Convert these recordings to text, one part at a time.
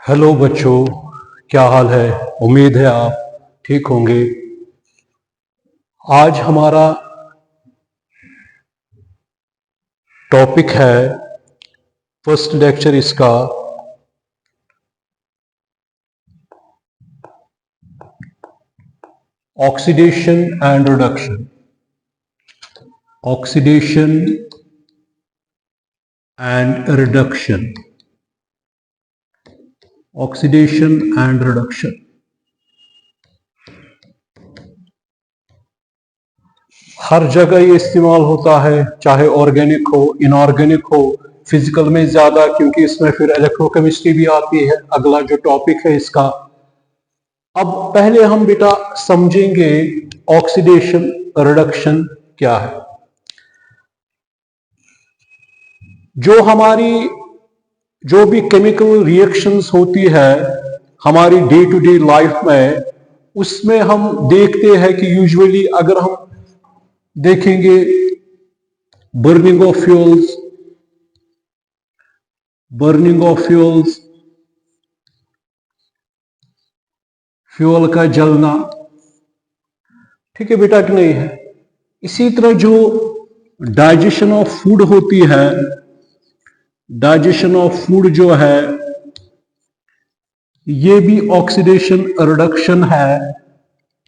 Hello बच्चों, क्या हाल है। उम्मीद है आप ठीक होंगे। आज हमारा टॉपिक है, फर्स्ट लेक्चर इसका oxidation and reduction. Oxidation and reduction. Oxidation and reduction. हर जगह ये इस्तेमाल होता है, चाहे ऑर्गेनिक हो, इनऑर्गेनिक हो। फिजिकल में ज्यादा, क्योंकि इसमें फिर इलेक्ट्रोकेमिस्ट्री भी आती है। अगला जो टॉपिक है इसका, अब पहले हम बेटा समझेंगे ऑक्सीडेशन रिडक्शन क्या है। जो भी केमिकल रिएक्शंस होती है हमारी डे टू डे लाइफ में, उसमें हम देखते हैं कि यूजुअली अगर हम देखेंगे बर्निंग ऑफ फ्यूल्स, फ्यूल का जलना, ठीक है बेटा कि नहीं है। इसी तरह जो डाइजेशन ऑफ फूड होती है, डाइजेशन ऑफ फूड जो है ये भी ऑक्सीडेशन रिडक्शन है।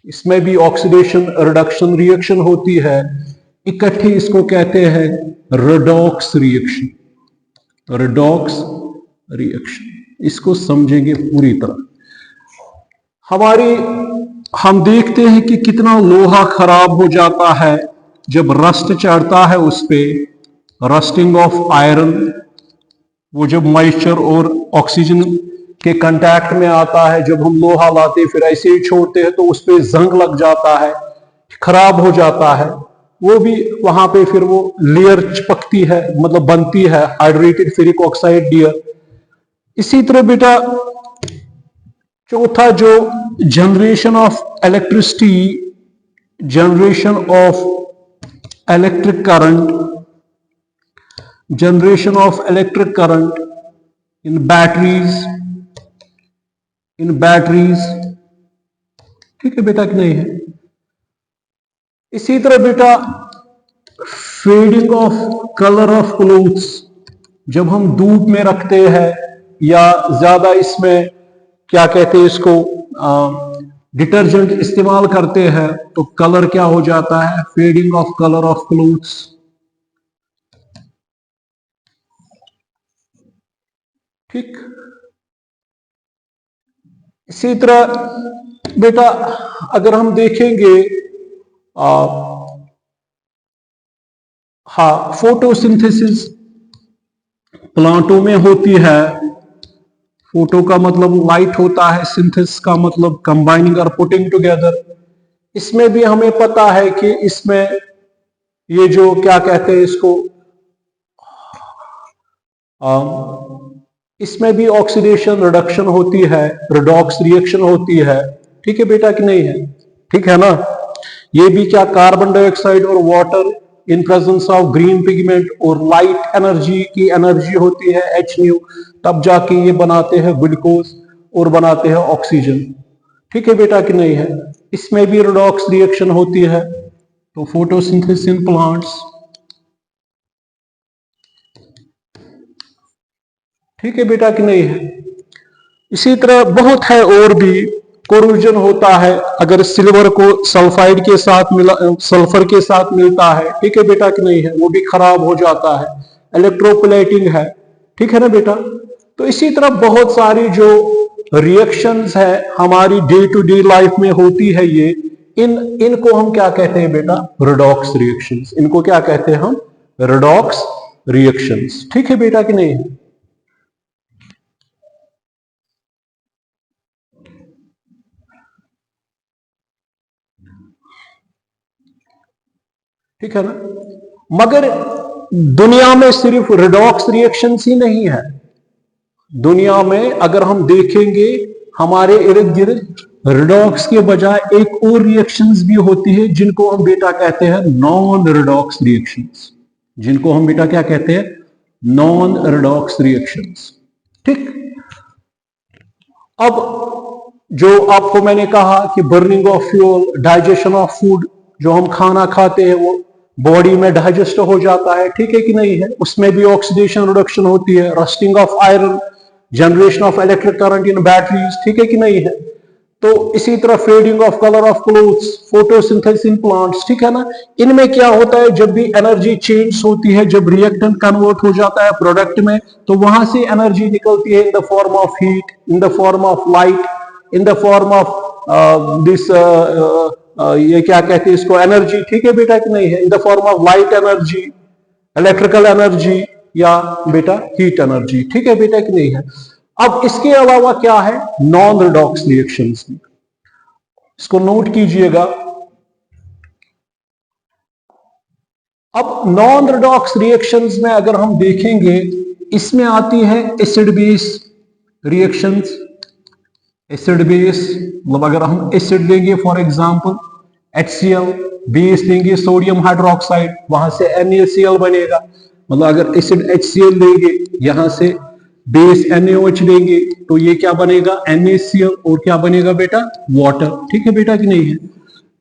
इसमें भी ऑक्सीडेशन रिडक्शन रिएक्शन होती है। इकट्ठे इसको कहते हैं रेडॉक्स रिएक्शन। रेडॉक्स रिएक्शन, इसको समझेंगे पूरी तरह। हम देखते हैं कि कितना लोहा खराब हो जाता है जब रस्ट चढ़ता है उस पे, रस्टिंग ऑफ आयरन। वो जब मॉइस्चर और ऑक्सीजन के कांटेक्ट में आता है, जब हम लोहा लाते फिर ऐसे ही छोड़ते हैं तो उस पे जंग लग जाता है, खराब हो जाता है। वो भी वहां पे फिर वो लेयर चिपकती है, मतलब बनती है हाइड्रेटेड फेरिक ऑक्साइड लेयर। इसी तरह बेटा चौथा, जो generation of electricity, generation of electric current, generation of electric current in batteries, ठीक है बेटा कि नहीं है। इसी तरह बेटा fading of colour of clothes, जब हम धूप में रखते हैं या ज्यादा इसमें क्या कहते हैं इसको डिटर्जेंट इस्तेमाल करते हैं तो कलर क्या हो जाता है, fading of colour of clothes. ठीक। इसी तरह बेटा अगर हम देखेंगे फोटोसिंथेसिस प्लांटों में होती है। फोटो का मतलब लाइट होता है, सिंथेसिस का मतलब कंबाइनिंग और पुटिंग टुगेदर। इसमें भी हमें पता है कि इसमें ये जो क्या कहते हैं इसको, इसमें भी ऑक्सीडेशन रिडक्शन होती है, रिडॉक्स रिएक्शन होती है। ठीक है बेटा कि नहीं है, ठीक है ना। ये भी क्या, कार्बन डाइऑक्साइड और water in presence of green pigment और लाइट एनर्जी की एनर्जी होती है H-nu, तब जाके ये बनाते हैं ग्लूकोज और बनाते हैं ऑक्सीजन। ठीक है बेटा कि नहीं है। इसमें भी रिडॉक्स रिएक्शन होती है। तो फोटोसिंथेसिस इन प्लांट्स, ठीक है बेटा कि नहीं है। इसी तरह बहुत है और भी। कोरोजन होता है, अगर सिल्वर को सल्फाइड के साथ सल्फर के साथ मिलता है, ठीक है बेटा कि नहीं है, वो भी खराब हो जाता है। इलेक्ट्रोप्लेटिंग है, ठीक है ना बेटा। तो इसी तरह बहुत सारी जो रिएक्शंस है हमारी डे टू डे लाइफ में होती है, ये इनको हम क्या कहते हैं बेटा, रिडॉक्स रिएक्शंस। इनको क्या कहते हैं हम, रिडॉक्स रिएक्शंस। ठीक है बेटा कि नहीं है। ठीक है ना। मगर दुनिया में सिर्फ रिडॉक्स रिएक्शंस ही नहीं है। दुनिया में अगर हम देखेंगे हमारे इर्द गिर्द रिडॉक्स के बजाय एक और रिएक्शंस भी होती है, जिनको हम बेटा कहते हैं नॉन रिडॉक्स रिएक्शंस। जिनको हम बेटा क्या कहते हैं, नॉन रेडॉक्स रिएक्शंस। ठीक, अब जो आपको मैंने कहा कि burning of fuel, digestion of food, जो हम खाना खाते हैं वो बॉडी में डाइजेस्ट हो जाता है, ठीक है कि नहीं है, उसमें भी ऑक्सीडेशन रिडक्शन होती है, rusting of iron, generation of electric current in batteries, ठीक है कि नहीं है। तो इसी तरह fading of colour of clothes, photosynthesis in plants, ठीक है ना। इनमें क्या होता है, जब भी एनर्जी चेंज होती है, जब रिएक्टेंट कन्वर्ट हो जाता है प्रोडक्ट में, तो वहां से एनर्जी निकलती है in the form of heat, in the form of light, in the form of this ये क्या कहते हैं इसको, एनर्जी, ठीक है बेटा कि नहीं है, in the form of light energy, electrical energy, या बेटा हीट एनर्जी, ठीक है बेटा कि नहीं है। अब इसके अलावा क्या है, नॉन रिडॉक्स रिएक्शंस, इसको नोट कीजिएगा। अब नॉन रिडॉक्स रिएक्शंस में अगर हम देखेंगे, इसमें आती है acid base reactions. Acid base मतलब अगर हम एसिड लेंगे फॉर एग्जांपल HCl, बेस लेंगे सोडियम हाइड्रोक्साइड, वहां से NaCl बनेगा। मतलब अगर एसिड HCl लेंगे, यहां से बेस NaOH लेंगे, तो ये क्या बनेगा, NaCl, और क्या बनेगा बेटा, वाटर, ठीक है बेटा कि नहीं है।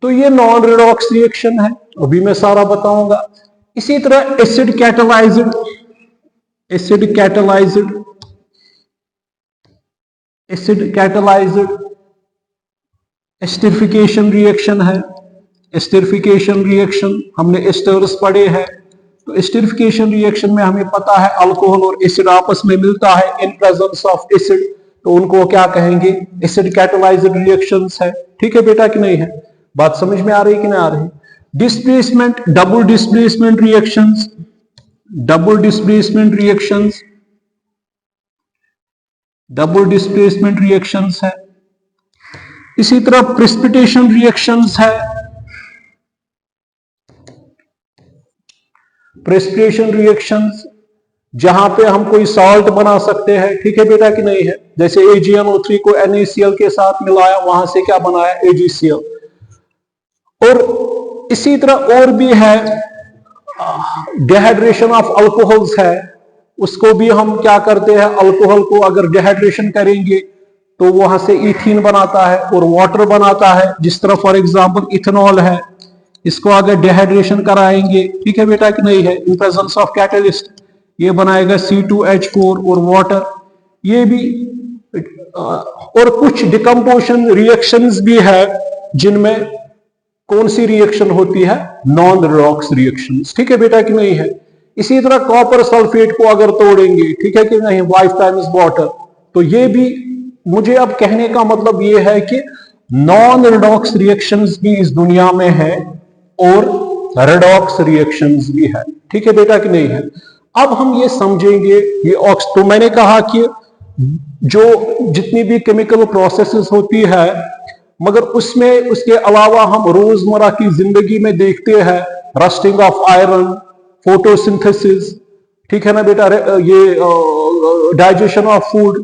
तो ये नॉन रिडॉक्स रिएक्शन है, अभी मैं सारा बताऊंगा। इसी तरह acid catalysed, acid catalysed, acid catalysed esterification reaction है। एस्टरिफिकेशन रिएक्शन हमने एस्टर्स पढ़े हैं, तो एस्टरिफिकेशन रिएक्शन में हमें पता है अल्कोहल और एसिड आपस में मिलता है इन प्रेजेंस ऑफ एसिड, तो उनको क्या कहेंगे, एसिड कैटालाइज्ड रिएक्शंस है, ठीक है बेटा कि नहीं है। बात समझ में आ रही है कि नहीं आ रही। Displacement, double displacement reactions, double displacement reactions, double displacement reactions है। इसी तरह प्रेसिपिटेशन रिएक्शंस है, प्रेसिपिटेशन रिएक्शंस जहां पे हम कोई सॉल्ट बना सकते हैं, ठीक है बेटा कि नहीं है। जैसे AgNO3 को NaCl के साथ मिलाया, वहां से क्या बनाया, AgCl। और इसी तरह और भी है, डिहाइड्रेशन ऑफ अल्कोहल्स है, उसको भी हम क्या करते हैं, अल्कोहल को अगर डिहाइड्रेशन करेंगे तो वहां से इथीन बनाता है और वाटर बनाता है। जिस तरह फॉर एग्जांपल इथेनॉल है, इसको अगर डिहाइड्रेशन कराएंगे, ठीक है बेटा कि नहीं है, इन प्रेजेंस ऑफ कैटलिस्ट, ये बनाएगा C2H4 और वाटर। ये भी और कुछ डिकम्पोजिशन रिएक्शंस भी है जिनमें कौन सी रिएक्शन होती है, नॉन रिडॉक्स रिएक्शंस, ठीक है बेटा कि नहीं है। इसी तरह कॉपर सल्फेट को अगर तोड़ेंगे, ठीक है कि नहीं, 5 टाइम्स वाटर, तो ये भी, मुझे अब कहने का मतलब ये है कि नॉन रिडॉक्स रिएक्शंस भी इस दुनिया में है और रेडॉक्स रिएक्शंस भी है, ठीक है बेटा कि नहीं है। अब हम ये समझेंगे, ये तो मैंने कहा कि जो जितनी भी केमिकल प्रोसेसेस होती है, मगर उसमें उसके अलावा हम रोजमर्रा की जिंदगी में देखते हैं रस्टिंग ऑफ आयरन, फोटोसिंथेसिस, ठीक है ना बेटा, ये डाइजेशन ऑफ फूड,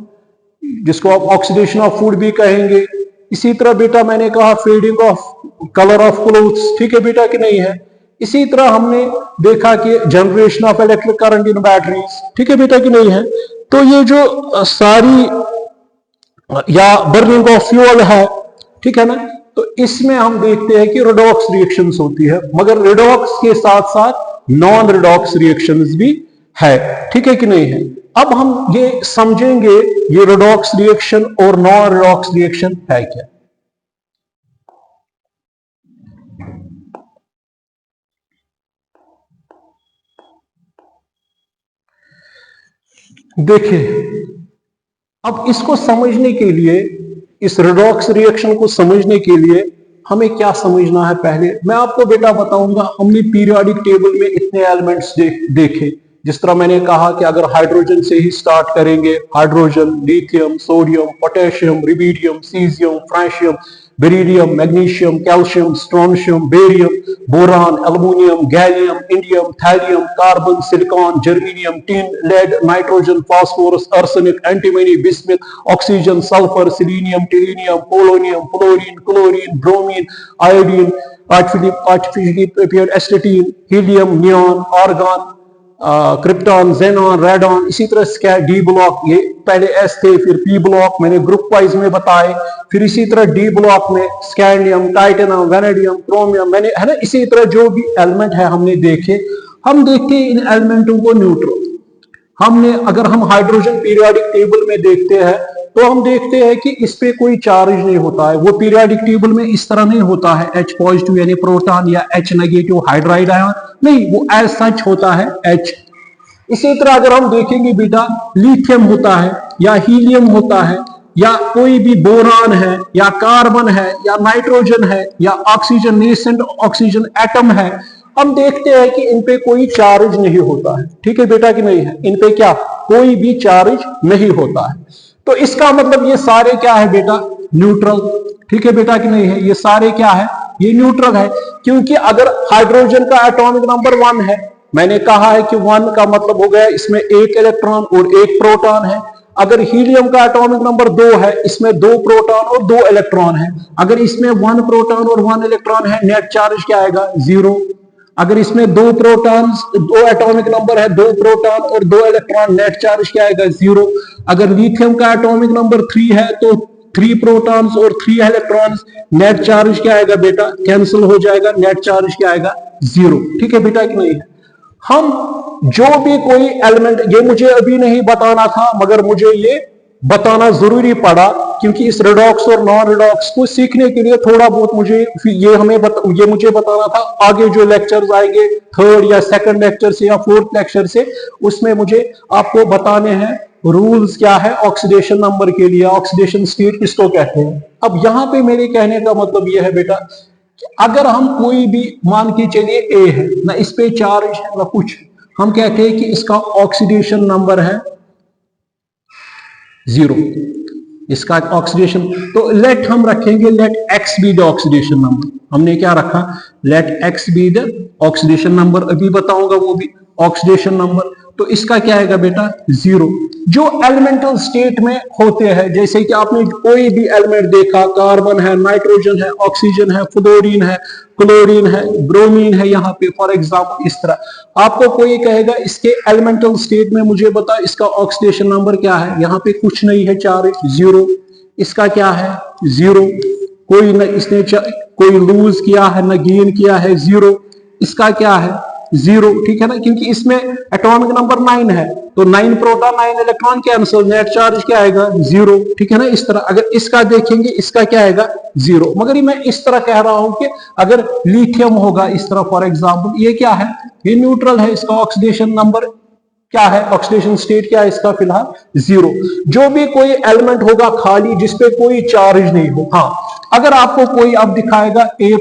जिसको आप ऑक्सीडेशन ऑफ फूड भी कहेंगे। इसी तरह बेटा मैंने कहा fading of colour of clothes, ठीक है बेटा कि नहीं है। इसी तरह हमने देखा कि generation of electric current in batteries, ठीक है बेटा कि नहीं है। तो ये जो सारी, या बर्निंग ऑफ फ्यूल है, ठीक है ना, तो इसमें हम देखते हैं कि रेडॉक्स रिएक्शंस होती है, मगर रेडॉक्स के साथ साथ नॉन रेडॉक्स रिएक्शंस भी है, ठीक है कि नहीं है। अब हम ये समझेंगे ये रेडॉक्स रिएक्शन और नॉन रेडॉक्स रिएक्शन है क्या। देखिए, अब इसको समझने के लिए, इस रेडॉक्स रिएक्शन को समझने के लिए हमें क्या समझना है, पहले मैं आपको बेटा बताऊंगा। हमने पीरियोडिक टेबल में इतने एलिमेंट्स देखे, जिस तरह मैंने कहा कि अगर हाइड्रोजन से ही स्टार्ट करेंगे, hydrogen, lithium, sodium, potassium, rubidium, caesium, francium, beryllium, magnesium, calcium, strontium, barium, boron, aluminium, gallium, indium, thallium, carbon, silicon, germanium, tin, lead, nitrogen, phosphorus, arsenic, antimony, bismuth, oxygen, sulphur, selenium, tellurium, polonium, fluorine, chlorine, bromine, iodine, artificially prepared astatine, helium, neon, argon, krypton, xenon, radon, इसी तरह D block, ये पहले S थे, फिर P block मैंने group wise में बताए, फिर इसी तरह डी ब्लॉक में स्कैंडियम, टाइटेनियम, वेनेडियम, क्रोमियम, मैंने है ना, इसी तरह जो भी एलिमेंट है हमने देखे। हम देखते हैं इन एलिमेंटों को न्यूट्रल। हमने अगर हम हाइड्रोजन पीरियोडिक टेबल में देखते हैं तो हम देखते हैं कि इस पे कोई चार्ज नहीं होता है, वो पीरियोडिक टेबल में इस तरह नहीं होता है H पॉजिटिव यानी प्रोटॉन या H नेगेटिव हाइड्राइड आयन, नहीं, वो एज सच होता है H। इसी तरह अगर हम देखेंगे बेटा, लिथियम होता है या हीलियम होता है या कोई भी बोरान है या कार्बन है या नाइट्रोजन है या ऑक्सीजन, नेसेंट ऑक्सीजन एटम है, हम देखते हैं कि इन पे कोई चार्ज नहीं होता है। ठीक है बेटा कि नहीं है, इन पे क्या कोई भी चार्ज नहीं होता है। तो इसका मतलब ये सारे क्या है बेटा, न्यूट्रल। ठीक है बेटा कि नहीं है, ये सारे क्या है, ये न्यूट्रल है। क्योंकि अगर हाइड्रोजन का एटॉमिक नंबर 1 है, मैंने कहा है कि 1 का मतलब हो गया इसमें 1 इलेक्ट्रॉन और 1 प्रोटॉन है। अगर हीलियम का एटॉमिक नंबर 2 है, इसमें 2 प्रोटॉन और 2 इलेक्ट्रॉन है। अगर इसमें 1 प्रोटॉन और 1 इलेक्ट्रॉन है, नेट चार्ज क्या आएगा, 0। अगर इसमें 2 प्रोटॉन, 2 एटॉमिक नंबर है, 2 प्रोटॉन और 2 इलेक्ट्रॉन, नेट चार्ज क्या आएगा, 0। अगर लिथियम का एटॉमिक नंबर 3 है तो 3 प्रोटॉन्स और 3 इलेक्ट्रॉन्स, नेट चार्ज क्या आएगा बेटा, कैंसिल हो जाएगा, नेट चार्ज क्या आएगा, 0। ठीक है बेटा कि नहीं है। हम जो भी कोई एलिमेंट, ये मुझे अभी नहीं बताना था मगर मुझे ये बताना जरूरी पड़ा, क्योंकि इस रिडॉक्स और नॉन रिडॉक्स को सीखने के लिए थोड़ा बहुत मुझे ये मुझे बताना था। आगे जो लेक्चर्स आएंगे 3rd या 2nd लेक्चर से या 4th लेक्चर से, उसमें मुझे आपको बताने हैं रूल्स क्या है ऑक्सीडेशन नंबर के लिए, ऑक्सीडेशन स्टेट किसको कहते हैं। अब यहां पे मेरे कहने का मतलब यह है बेटा कि अगर हम कोई भी, मान के चलिए ए है ना, इस पे चार्ज है ना कुछ, हम कहते हैं कि इसका ऑक्सीडेशन नंबर है 0, इसका ऑक्सीडेशन, तो लेट हम रखेंगे, let x be the oxidation number. हमने क्या रखा, let x be the oxidation number, अभी बताऊंगा वो भी ऑक्सीडेशन नंबर। तो इसका क्या आएगा बेटा, 0। जो एलिमेंटल स्टेट में होते हैं, जैसे कि आपने कोई भी एलिमेंट देखा, कार्बन है, नाइट्रोजन है, ऑक्सीजन है, फ्लोरीन है, क्लोरीन है, ब्रोमीन है, यहाँ पे फॉर एग्जाम्पल इस तरह आपको कोई कहेगा इसके एलिमेंटल स्टेट में मुझे बता इसका ऑक्सीडेशन नंबर क्या है, यहाँ पे कुछ नहीं है, चार्ज 0। इसका क्या है, 0। कोई न इसने कोई लूज किया है न गेन किया है, 0। इसका क्या है, 0। ठीक है ना, क्योंकि इसमें एटॉमिक नंबर 9 है, तो 9 proton 9 electron cancel, net charge क्या आएगा, 0। ठीक है ना, इस तरह अगर इसका देखेंगे, इसका क्या आएगा, 0। मगर मैं इस तरह कह रहा हूं कि अगर लिथियम होगा इस तरह फॉर एग्जांपल, ये क्या है, ये न्यूट्रल है, इसका ऑक्सीडेशन नंबर क्या है, ऑक्सीडेशन स्टेट क्या है इसका, फिलहाल 0। जो भी कोई एलिमेंट होगा खाली जिसपे कोई चार्ज नहीं हो, हाँ, अगर आपको कोई अब दिखाएगा A+,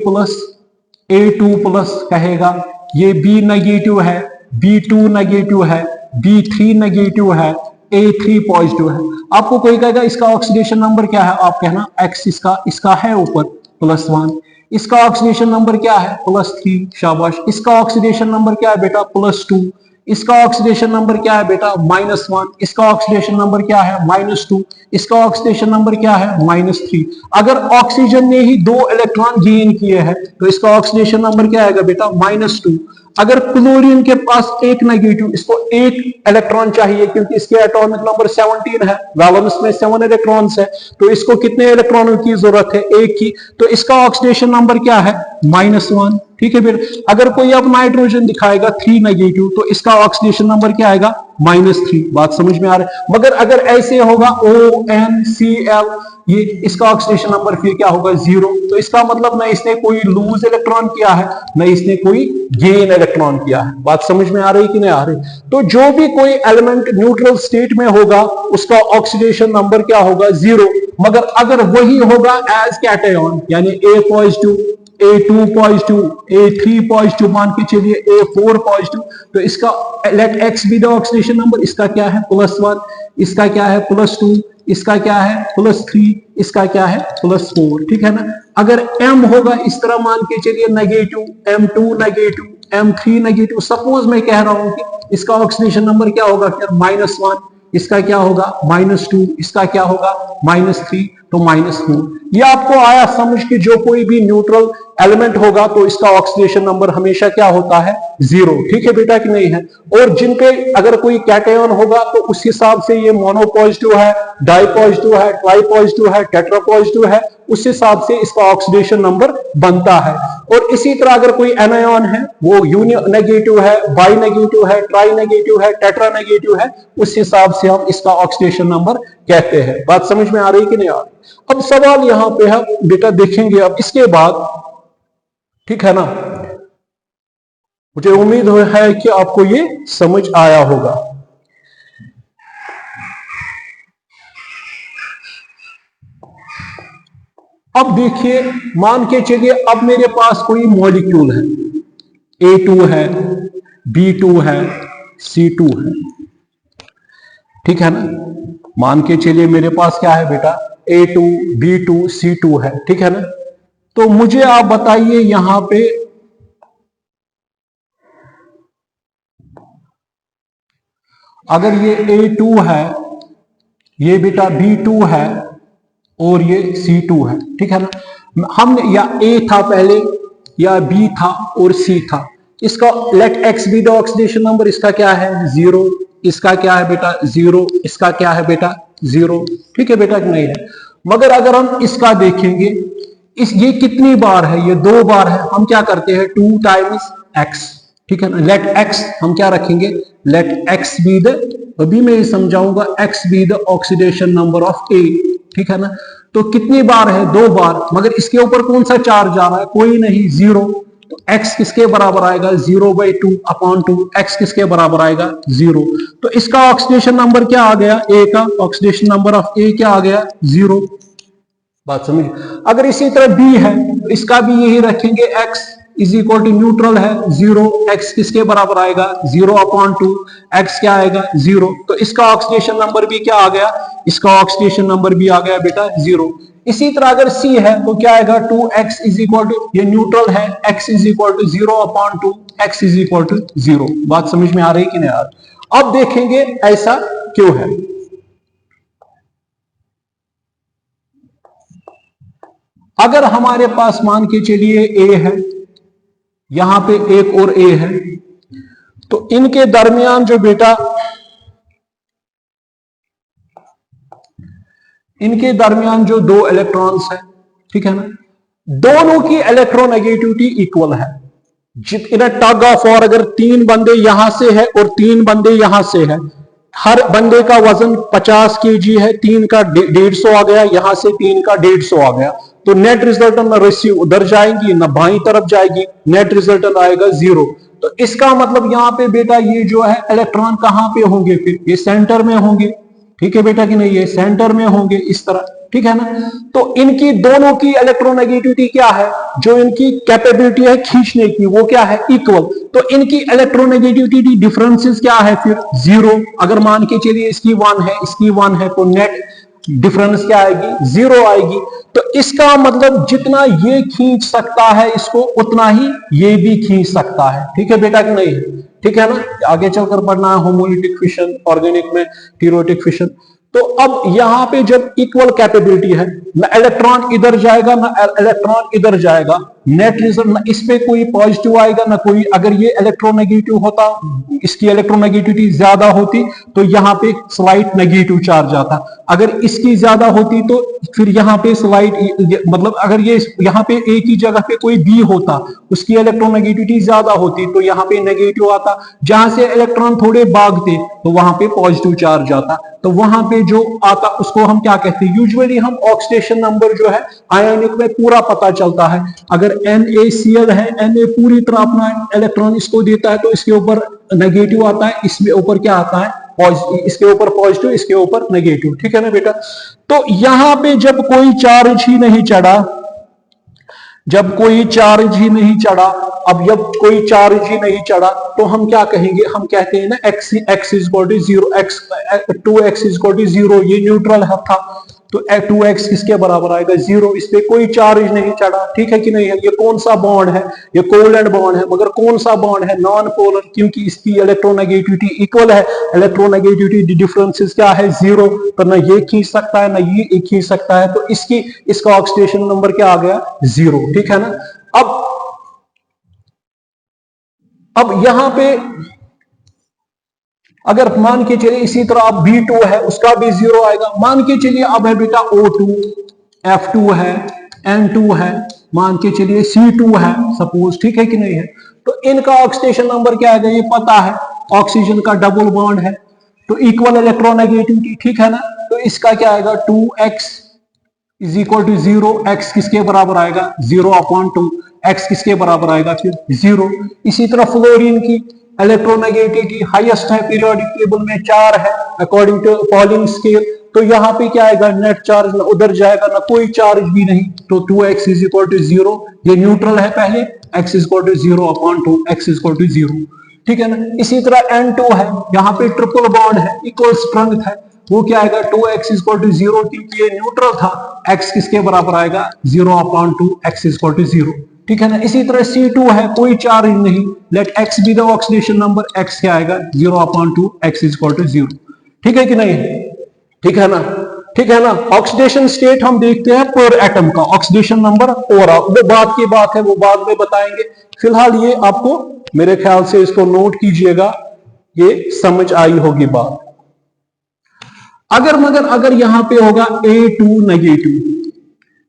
A2+ कहेगा, ये B नेगेटिव है, B2 नेगेटिव है, B3 नेगेटिव है, A3 पॉजिटिव है, आपको कोई कहेगा इसका ऑक्सीडेशन नंबर क्या है, आप कहना X, इसका है ऊपर +1। इसका ऑक्सीडेशन नंबर क्या है, +3, शाबाश। इसका ऑक्सीडेशन नंबर क्या है बेटा, +2। इसका ऑक्सीडेशन नंबर क्या है बेटा, -1। इसका ऑक्सीडेशन नंबर क्या है, -2। इसका ऑक्सीडेशन नंबर क्या है, -3। अगर ऑक्सीजन ने ही 2 इलेक्ट्रॉन गेन किए हैं तो इसका ऑक्सीडेशन नंबर क्या आएगा बेटा, -2। अगर क्लोरीन के पास 1 नेगेटिव, इसको 1 इलेक्ट्रॉन चाहिए क्योंकि इसके एटॉमिक नंबर 17 है, वैलेंस में 7 इलेक्ट्रॉन्स है, तो इसको कितने इलेक्ट्रॉनों की जरूरत है, 1 की, तो इसका ऑक्सीडेशन नंबर क्या है, -1। ठीक है, फिर अगर कोई अब नाइट्रोजन दिखाएगा 3 नेगेटिव, तो इसका ऑक्सीडेशन नंबर क्या आएगा, -3। बात समझ में आ रहा है। मगर अगर ऐसे होगा ONCl, ये इसका ऑक्सीडेशन नंबर फिर क्या होगा, 0। तो इसका मतलब न इसने कोई लूज इलेक्ट्रॉन किया है, न इसने कोई गेन इलेक्ट्रॉन किया है। बात समझ में आ रही कि नहीं आ रही। तो जो भी कोई एलिमेंट न्यूट्रल स्टेट में होगा उसका ऑक्सीडेशन नंबर क्या होगा, 0। मगर अगर वही होगा एज कैटायन, यानी A positive, A2 positive, A3 positive, मान के चलिए A4 पॉजिटिव, तो इसका let x be the oxidation number, इसका क्या है, +1। इसका क्या है, +2। इसका क्या है, +3। इसका क्या है, +4। ठीक है ना। अगर M होगा इस तरह, मान के चलिए negative, M2 negative, M3 negative, suppose मैं कह रहा हूं कि इसका ऑक्सीडेशन नंबर क्या होगा, फिर -1। इसका क्या होगा, -2। इसका क्या होगा, -3, तो -4। ये आपको आया समझ कि जो कोई भी न्यूट्रल एलिमेंट होगा तो इसका ऑक्सीडेशन नंबर हमेशा क्या होता है, 0। ठीक है बेटा कि नहीं है। और जिन पे अगर कोई कैटायन होगा तो उस हिसाब से ये मोनो पॉजिटिव है, डाई पॉजिटिव है, ट्राई पॉजिटिव है, टेट्रा पॉजिटिव है, उस हिसाब से इसका ऑक्सीडेशन नंबर बनता है। और इसी तरह अगर कोई एनायन है वो यूनियन नेगेटिव है, बाई नेगेटिव है, ट्राई नेगेटिव है, टेट्रा नेगेटिव है, उस हिसाब से हम इसका ऑक्सीडेशन नंबर कहते हैं। बात समझ में आ रही कि नहीं आ रही। अब सवाल यहां पे है बेटा, देखेंगे अब इसके बाद, ठीक है ना। मुझे उम्मीद है कि आपको ये समझ आया होगा। अब देखिए, मान के चलिए अब मेरे पास कोई मॉलिक्यूल है, A2 है, B2 है, C2 है, ठीक है ना। मान के चलिए मेरे पास क्या है बेटा, A2, B2, C2 है, ठीक है ना। तो मुझे आप बताइए यहां पे अगर ये A2 है, ये बेटा B2 है और ये C2 है, ठीक है ना। हमने या A था पहले या B था और C था, इसका let X be the oxidation number, इसका क्या है 0, इसका क्या है बेटा 0, इसका क्या है बेटा 0, ठीक है बेटा कि नहीं है। मगर अगर हम इसका देखेंगे, ये कितनी बार है, ये 2 बार है, हम क्या करते हैं 2 टाइम्स X, ठीक है ना। लेट X हम क्या रखेंगे, लेट X बी द, अभी मैं ये समझाऊंगा, X be the oxidation number of A, ठीक है ना। तो कितनी बार है 2 बार, मगर इसके ऊपर कौन सा चार्ज आ रहा है, कोई नहीं, 0। तो x किसके बराबर आएगा 0/2/2, x किसके बराबर आएगा 0। तो इसका ऑक्सीडेशन नंबर क्या आ गया, A का ऑक्सीडेशन नंबर ऑफ A क्या आ गया 0। बात समझ। अगर इसी तरह B है तो इसका भी यही रखेंगे, x is equal to neutral है 0, x किसके बराबर आएगा 0/2, x क्या आएगा 0। तो इसका ऑक्सीडेशन नंबर भी क्या आ गया, इसका ऑक्सीडेशन नंबर भी आ गया बेटा 0। इसी तरह अगर C है तो क्या आएगा 2x इज इक्वल टू, ये न्यूट्रल है, x is equal to 0/2, x is equal to 0। बात समझ में आ रही कि नहीं आ रही। अब देखेंगे ऐसा क्यों है। अगर हमारे पास मान के चलिए A है, यहां पे एक और A है, तो इनके दरमियान जो बेटा, इनके दरमियान जो 2 इलेक्ट्रॉन्स है, ठीक है ना, दोनों की इलेक्ट्रोनेगेटिविटी इक्वल है। जितना टग ऑफ वॉर, अगर 3 बंदे यहां से है और 3 बंदे यहां से है, हर बंदे का वजन 50 kg है, 3 का 150 आ गया, यहां से 3 का 150 आ गया, तो नेट रिजल्टन ना रेशियो उधर जाएगी ना बाईं तरफ जाएगी, नेट रिजल्टन आएगा 0। तो इसका मतलब यहां पे बेटा ये जो है इलेक्ट्रॉन कहां पे होंगे, फिर ये सेंटर में होंगे, ठीक है बेटा कि नहीं, ये सेंटर में होंगे इस तरह, ठीक है ना। तो इनकी दोनों की इलेक्ट्रोनेगेटिविटी क्या है, जो इनकी कैपेबिलिटी है खींचने की, वो क्या है इक्वल। तो इनकी इलेक्ट्रोनेगेटिविटी डिफरेंसेस क्या है फिर 0। अगर मान के चलिए इसकी 1 है, इसकी 1 है, तो नेट डिफरेंस क्या आएगी 0 आएगी। तो इसका मतलब जितना ये खींच सकता है इसको, उतना ही ये भी खींच सकता है, ठीक है बेटा कि नहीं, ठीक है ना। आगे चलकर पढ़ना है होमोलिटिक फिशन, ऑर्गेनिक में टीरोटिक फिशन। तो अब यहां पे जब इक्वल कैपेबिलिटी है, ना इलेक्ट्रॉन इधर जाएगा ना इलेक्ट्रॉन इधर जाएगा, नेट रिजल्ट ना इस पे कोई पॉजिटिव आएगा ना कोई, अगर ये इलेक्ट्रोनेगेटिव होता, इसकी इलेक्ट्रोनेगेटिविटी ज्यादा होती तो यहां पे स्लाइट नेगेटिव चार्ज आता, अगर इसकी ज्यादा होती तो फिर यहां पे स्लाइट, मतलब अगर ये यहां पे A की जगह पे कोई B होता, उसकी इलेक्ट्रोनेगेटिविटी ज्यादा होती तो यहां पे नेगेटिव आता, जहां से इलेक्ट्रॉन थोड़े भागते तो वहां पे पॉजिटिव चार्ज आता, तो वहां पे जो आता उसको हम क्या कहते हैं, यूजुअली हम ऑक्सीडेशन नंबर जो है आयनिक में पूरा पता चलता है। अगर NaCl है, Na पूरी तरह अपना इलेक्ट्रॉन इसको देता है तो इसके ऊपर नेगेटिव आता है, इसमें ऊपर क्या आता है इसके ऊपर पॉजिटिव, इसके ऊपर नेगेटिव, ठीक है ना बेटा। तो यहां पे जब कोई चार्ज ही नहीं चढ़ा, जब कोई चार्ज ही नहीं चढ़ा, अब जब कोई चार्ज ही नहीं चढ़ा तो हम क्या कहेंगे, हम कहते हैं ना x is equal to 0, 2x is equal to 0, ये न्यूट्रल है था, तो 2x किसके बराबर आएगा 0, इस पे कोई चार्ज नहीं चढ़ा, ठीक है कि नहीं है। ये कौन सा बॉन्ड है, ये कोवलेंट बॉन्ड है, मगर कौन सा बॉन्ड है, नॉन पोलर, क्योंकि इसकी इलेक्ट्रोनेगेटिविटी इक्वल है, इलेक्ट्रोनेगेटिविटी डिफरेंसेस क्या है 0, तो ना ये खींच सकता है ना ये खींच सकता है, तो इसका ऑक्सीडेशन नंबर क्या आ गया 0, ठीक है ना। अब यहां पे अगर मान के चलिए इसी तरह अब B2 है उसका भी 0 आएगा। मान के चलिए अब है बेटा O2, F2 है, N2 है, मान के चलिए C2 है सपोज, ठीक है कि नहीं है। तो इनका ऑक्सीडेशन नंबर क्या आएगा ये पता है, ऑक्सीजन का डबल बॉन्ड है तो इक्वल इलेक्ट्रोनेगेटिविटी, ठीक है ना। तो इसका क्या आएगा 2x is equal to 0, x किसके बराबर आएगा 0/2, x किसके बराबर आएगा फिर 0। इसी तरह फ्लोरीन की इलेक्ट्रोनेगेटिविटी हाईएस्ट है पीरियोडिक टेबल में 4 है अकॉर्डिंग टू पॉलिंग स्केल। तो यहाँ पे क्या आएगा नेट चार्ज ना उधर जाएगा ना कोई चार्ज भी नहीं, तो 2x इज इक्वल टू 0, ये न्यूट्रल है पहले, x is equal to 0/2, x is equal to 0, ठीक है ना। इसी तरह N2 है, यहाँ पे ट्रिपल बॉन्ड है, इक्वल स्ट्रेंथ है, वो क्या आएगा 2x इज इक्वल टू 0, क्योंकि ये न्यूट्रल था, x किसके बराबर आएगा 0/2, x इज इक्वल टू 0, ठीक है ना। इसी तरह C2 है, कोई चार्ज नहीं, let x be the oxidation number, x क्या आएगा 0/2, x इज इक्वल टू 0, ठीक है कि नहीं, ठीक है ना, ठीक है ना। ऑक्सीडेशन स्टेट हम देखते हैं पर एटम का ऑक्सीडेशन नंबर और वो बात की बात है, वो बाद में बताएंगे। फिलहाल ये आपको मेरे ख्याल से इसको नोट कीजिएगा, ये समझ आई होगी बात। अगर यहां पे होगा A2 नेगेटिव,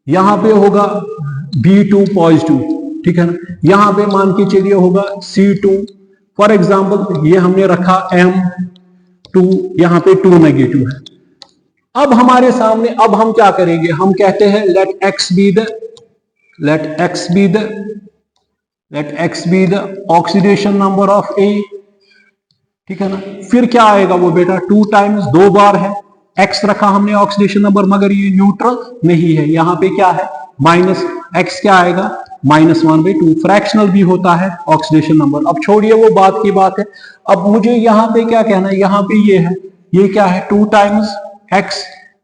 यहां पे होगा B2 पॉजिटिव, ठीक है ना, यहां पे मान के चलिए होगा C2 फॉर एग्जांपल, ये हमने रखा M2, यहां पे 2 नेगेटिव है। अब हमारे सामने अब हम क्या करेंगे, हम कहते हैं let x be the oxidation number of A, ठीक है ना। फिर क्या आएगा वो बेटा 2 टाइम्स, 2 बार है, x रखा हमने ऑक्सीडेशन नंबर, मगर ये न्यूट्रल नहीं है, यहां पे क्या है माइनस, x क्या आएगा -1/2, फ्रैक्शनल भी होता है ऑक्सीडेशन नंबर। अब छोड़िए वो बात की बात है, अब मुझे यहां पे क्या कहना है, यहां पे ये है, ये क्या है 2 टाइम्स x,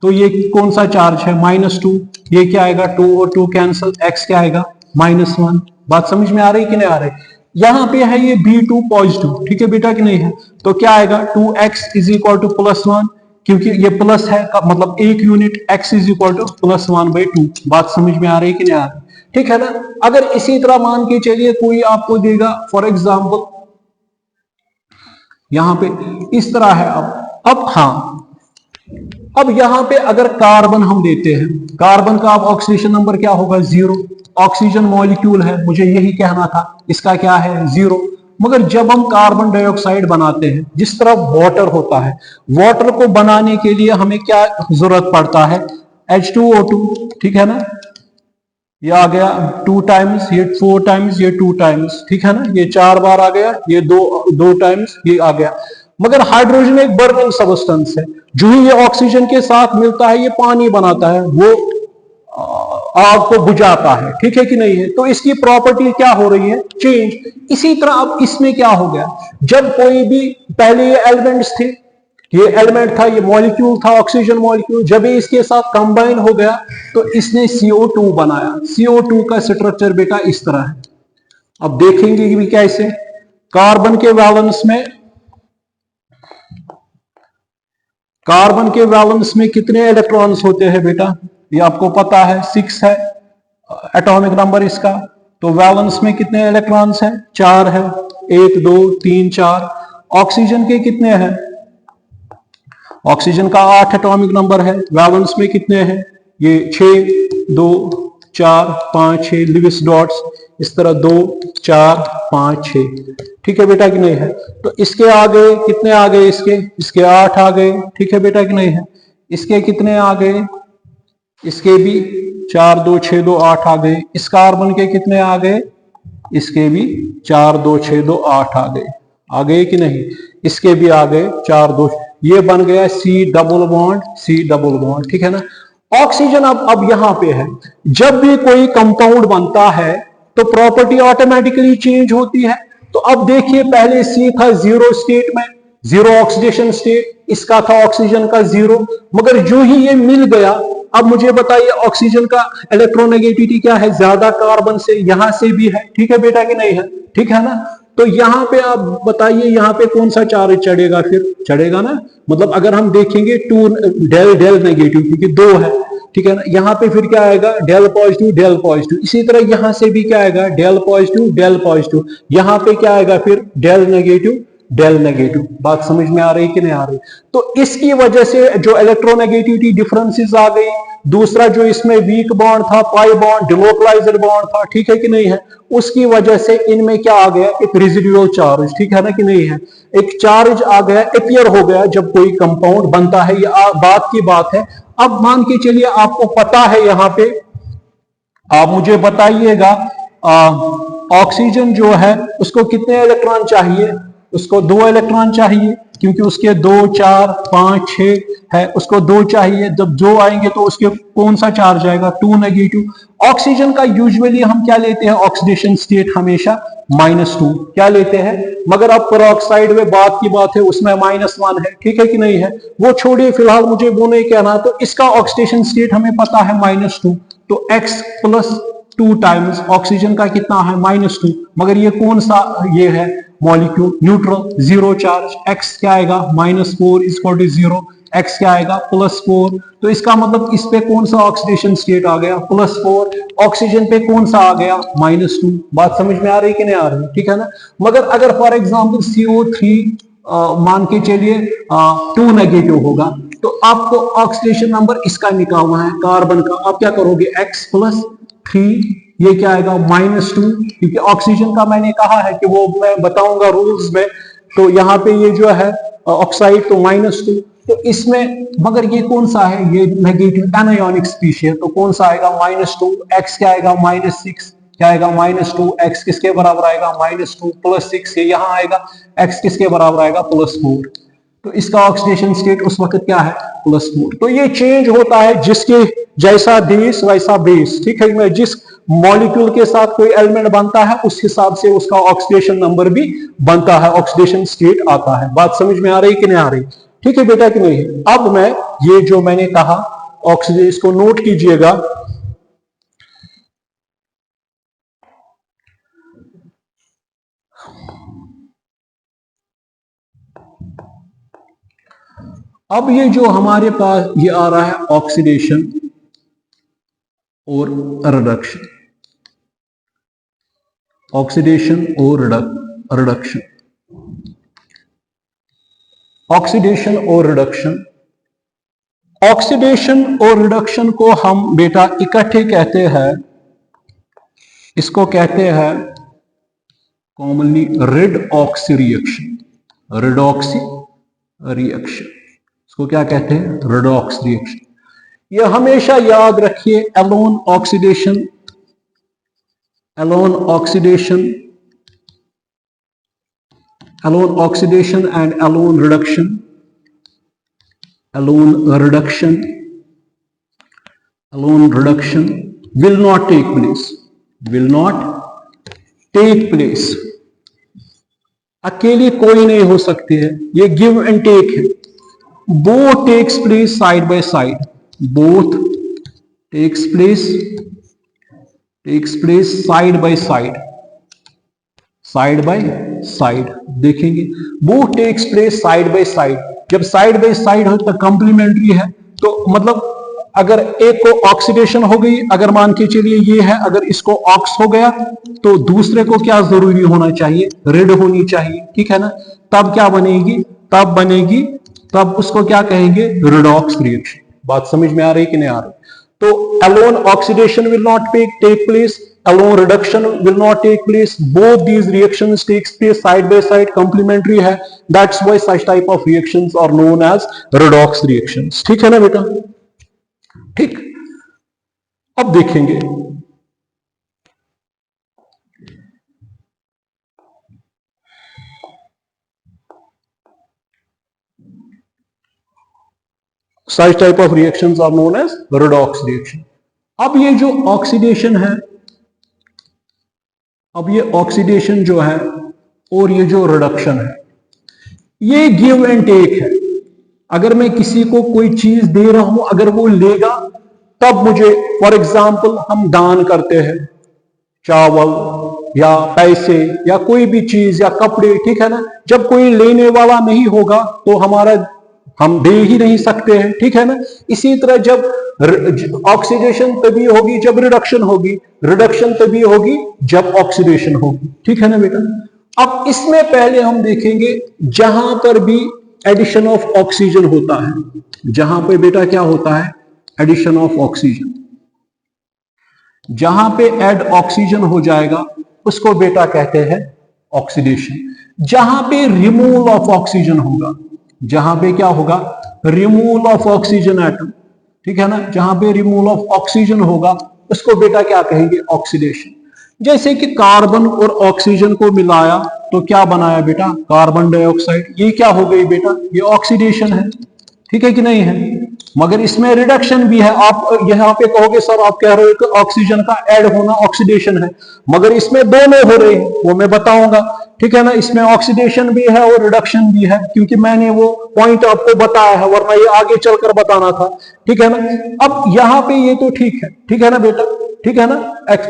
तो ये कौन सा चार्ज है -2, ये क्या आएगा 2 और 2 कैंसिल, x क्या आएगा -1। बात समझ में आ रही कि नहीं आ रही। यहां पे है ये B2 पॉजिटिव, ठीक है बेटा कि नहीं है, तो क्या आएगा 2x इज इक्वल टू +1, क्योंकि ये प्लस है मतलब 1 unit, x is equal to +1/2। बात समझ में आ रही कि नहीं आ रही, ठीक है ना। अगर इसी तरह मान के चलिए कोई आपको देगा फॉर एग्जांपल यहां पे इस तरह है, अब हाँ, अब यहां पे अगर कार्बन हम देते हैं, कार्बन का अब ऑक्सीडेशन नंबर क्या होगा 0, ऑक्सीजन मॉलिक्यूल है, मुझे यही कहना था, इसका क्या है 0। मगर जब हम कार्बन डाइऑक्साइड बनाते हैं, जिस तरह वाटर होता है, वाटर को बनाने के लिए हमें क्या जरूरत पड़ता है H2O2, ठीक है ना, ये आ गया 2 टाइम्स, ये 4 टाइम्स, ये 2 टाइम्स, ठीक है ना, ये 4 बार आ गया, ये 2 टाइम्स ये आ गया। मगर हाइड्रोजन एक बर्निंग सब्सटेंस है, जो ही ये ऑक्सीजन के साथ मिलता है ये पानी बनाता है, वो आग को बुझाता है, ठीक है कि नहीं है। तो इसकी प्रॉपर्टी क्या हो रही है चेंज। इसी तरह अब इसमें क्या हो गया, जब कोई भी पहले ये एलिमेंट्स थे, ये एलिमेंट था, ये मॉलिक्यूल था ऑक्सीजन मॉलिक्यूल, जब ये इसके साथ कंबाइन हो गया तो इसने CO2 बनाया। CO2 का स्ट्रक्चर बेटा इस तरह है, अब देखेंगे कि कैसे। कार्बन के वैलेंस में कितने इलेक्ट्रॉन्स होते हैं बेटा, ये आपको पता है 6 है एटॉमिक नंबर इसका। तो वैलेंस में कितने इलेक्ट्रॉन्स हैं 4 है, 1 2 3 4। ऑक्सीजन के कितने हैं, ऑक्सीजन का 8 एटॉमिक नंबर है, वैलेंस में कितने हैं ये 6 2 4 5 6 लिविस डॉट्स, इस तरह 2 4 5 6, ठीक है बेटा कि नहीं है। तो इसके आगे कितने आ गए, इसके 8 आ गए, ठीक है बेटा कि नहीं है। इसके कितने आ गए, इसके भी 4 2 6 2 8 आ गए। इस कार्बन के कितने आ गए, इसके भी 4 2 6 2 8 आ गए कि नहीं। इसके भी आ गए 4 2, ये बन गया C डबल बॉन्ड, ठीक है ना। ऑक्सीजन अब यहां पे है, जब भी कोई कंपाउंड बनता है तो प्रॉपर्टी ऑटोमेटिकली चेंज होती है। तो अब देखिए पहले C था 0 स्टेट में, 0 ऑक्सीडेशन स्टेट, इसका था ऑक्सीजन का 0, मगर जो ही ये मिल गया, अब मुझे बताइए ऑक्सीजन का इलेक्ट्रोनेगेटिविटी क्या है, ज्यादा कार्बन से, यहां से भी है, ठीक है बेटा कि नहीं है, ठीक है ना। तो यहां पे आप बताइए यहां पे कौन सा चार्ज चढ़ेगा, फिर चढ़ेगा ना, मतलब अगर हम देखेंगे 2 डेल नेगेटिव, क्योंकि 2 है, ठीक है ना। यहाँ पे फिर क्या आएगा, डेल पॉजिटिव डेल पॉजिटिव। इसी तरह यहां से भी क्या आएगा, डेल पॉजिटिव डेल पॉजिटिव। यहाँ पे क्या आएगा फिर, डेल नेगेटिव डेल नेगेटिव। बात समझ में आ रही कि नहीं आ रही। तो इसकी वजह से जो इलेक्ट्रोनेगेटिविटी डिफरेंसेस आ गई। दूसरा जो इसमें वीक बॉन्ड था, पाई बॉन्ड, डिलोकलाइज्ड बॉन्ड था, ठीक है कि नहीं है, उसकी वजह से इनमें क्या आ गया, एक रेजिडुअल चार्ज, ठीक है ना कि नहीं है, एक चार्ज आ गया, अपीयर हो गया जब कोई कंपाउंड बनता है। ये बात की बात है। अब मान के चलिए आपको पता है, यहां पे आप मुझे बताइएगा, ऑक्सीजन जो है उसको कितने इलेक्ट्रॉन चाहिए, उसको 2 इलेक्ट्रॉन चाहिए, क्योंकि उसके 2 4 5 6 है, उसको 2 चाहिए। जब 2 आएंगे तो उसके कौन सा चार्ज आएगा, 2 नेगेटिव। ऑक्सीजन का यूजुअली हम क्या लेते हैं, ऑक्सीडेशन स्टेट हमेशा -2 क्या लेते हैं, मगर अब पेरोक्साइड में बात की बात है, उसमें -1 है, ठीक है कि नहीं है। वो छोड़िए, फिलहाल मुझे वो नहीं कहना। तो इसका ऑक्सीडेशन स्टेट हमें पता है -2, तो x + 2 टाइम्स ऑक्सीजन का कितना है, -2। मगर ये कौन सा ये है molecule, neutral, zero charge. x क्या आएगा, -4 = 0, x क्या आएगा, +4। तो इसका मतलब इस पे कौन सा ऑक्सीडेशन स्टेट आ गया, +4। ऑक्सीजन पे कौन सा आ गया, -2। बात समझ में आ रही कि नहीं आ रही, ठीक है ना। मगर अगर फॉर एग्जांपल CO3 मान के चलिए 2 नेगेटिव होगा, तो आपको ऑक्सीडेशन नंबर इसका निकालना है, कार्बन का। आप क्या करोगे, x + 3, ये क्या आएगा, -2, क्योंकि ऑक्सीजन का मैंने कहा है कि वो मैं बताऊंगा रूल्स में। तो यहाँ पे ये जो है ऑक्साइड, तो -2। तो इसमें मगर ये कौन सा है, ये नेगेटिव एनायोनिक स्पीशीज, तो कौन सा आएगा, -2। x क्या आएगा, -6, क्या आएगा, -2। x किसके बराबर आएगा, -2 + 6, ये यहां आएगा। x किसके बराबर आएगा, +4। तो इसका ऑक्सीडेशन स्टेट उस वक्त क्या है, +4। तो ये चेंज होता है, जिसके जैसा देश वैसा बेस, ठीक है ना। जिस मॉलिक्यूल के साथ कोई एलिमेंट बनता है उस हिसाब से उसका ऑक्सीडेशन नंबर भी बनता है, ऑक्सीडेशन स्टेट आता है। बात समझ में आ रही कि नहीं आ रही, ठीक है बेटा कि नहीं। अब मैं ये जो मैंने कहा ऑक्सीजन, इसको नोट कीजिएगा। अब ये जो हमारे पास ये आ रहा है ऑक्सीडेशन और रिडक्शन, ऑक्सीडेशन और रिडक्शन, ऑक्सीडेशन और रिडक्शन। ऑक्सीडेशन और रिडक्शन को हम बेटा इकट्ठे कहते हैं, इसको कहते हैं कॉमनली रिडॉक्सी रिएक्शन, रिडॉक्सी रिएक्शन, इसको क्या कहते हैं, रिडॉक्स रिएक्शन। ये हमेशा याद रखिए, alone oxidation, alone oxidation, alone oxidation and alone reduction, alone reduction, alone reduction will not take place, will not take place। अकेले कोई नहीं हो सकती है, ये गिव एंड टेक है। both takes place side by side, both takes place side by side, side by side देखेंगे, both takes place side by side। जब साइड बाय साइड हो तो कंप्लीमेंट्री है, तो मतलब अगर एक को ऑक्सीडेशन हो गई, अगर मान के चलिए ये है, अगर इसको ऑक्स हो गया तो दूसरे को क्या जरूरी होना चाहिए, रेड होनी चाहिए, ठीक है ना। तब क्या बनेगी, तब बनेगी, तब उसको क्या कहेंगे, रिडॉक्स रिएक्शन। बात समझ में आ रही कि नहीं आ रही। तो alone oxidation will not take place, alone reduction will not take place, both these reactions takes place side by side, complementary है। that's why such type of reactions are known as redox reactions। ठीक है ना बेटा, ठीक। अब देखेंगे such type of reactions are known as redox reaction। अब ये जो ऑक्सीडेशन है, अब ये ऑक्सीडेशन जो है और ये जो रिडक्शन है, ये गिव एंड टेक है। अगर मैं किसी को कोई चीज दे रहा हूं, अगर वो लेगा तब मुझे, फॉर एग्जाम्पल हम दान करते हैं, चावल या पैसे या कोई भी चीज या कपड़े, ठीक है ना। जब कोई लेने वाला नहीं होगा तो हमारा हम दे ही नहीं सकते हैं, ठीक है ना। इसी तरह जब ऑक्सीडेशन तभी होगी जब रिडक्शन होगी, रिडक्शन तभी होगी जब ऑक्सीडेशन होगी, ठीक है ना बेटा। अब इसमें पहले हम देखेंगे जहां पर भी एडिशन ऑफ ऑक्सीजन होता है, जहां पे बेटा क्या होता है, एडिशन ऑफ ऑक्सीजन, जहां पे ऐड ऑक्सीजन हो जाएगा उसको बेटा कहते हैं ऑक्सीडेशन। जहां पे रिमूवल ऑफ ऑक्सीजन होगा, जहां पे क्या होगा, रिमूवल ऑफ ऑक्सीजन एटम, ठीक है ना, जहां पे रिमूवल ऑफ ऑक्सीजन होगा उसको बेटा क्या कहेंगे, ऑक्सीडेशन। जैसे कि कार्बन और ऑक्सीजन को मिलाया तो क्या बनाया बेटा, कार्बन डाइऑक्साइड, ये क्या हो गई बेटा, ये ऑक्सीडेशन है, ठीक है कि नहीं है। मगर इसमें रिडक्शन भी है। आप यहां पे कहोगे सर आप कह रहे हो कि ऑक्सीजन का ऐड होना ऑक्सीडेशन है, मगर इसमें दोनों हो रहे हैं, वो मैं बताऊंगा, ठीक है ना। इसमें ऑक्सीडेशन भी है और रिडक्शन भी है, क्योंकि मैंने वो पॉइंट आपको बताया है, वरना ये आगे चलकर बताना था, ठीक है ना। अब यहां पे ये तो ठीक है ना बेटा, ठीक है ना,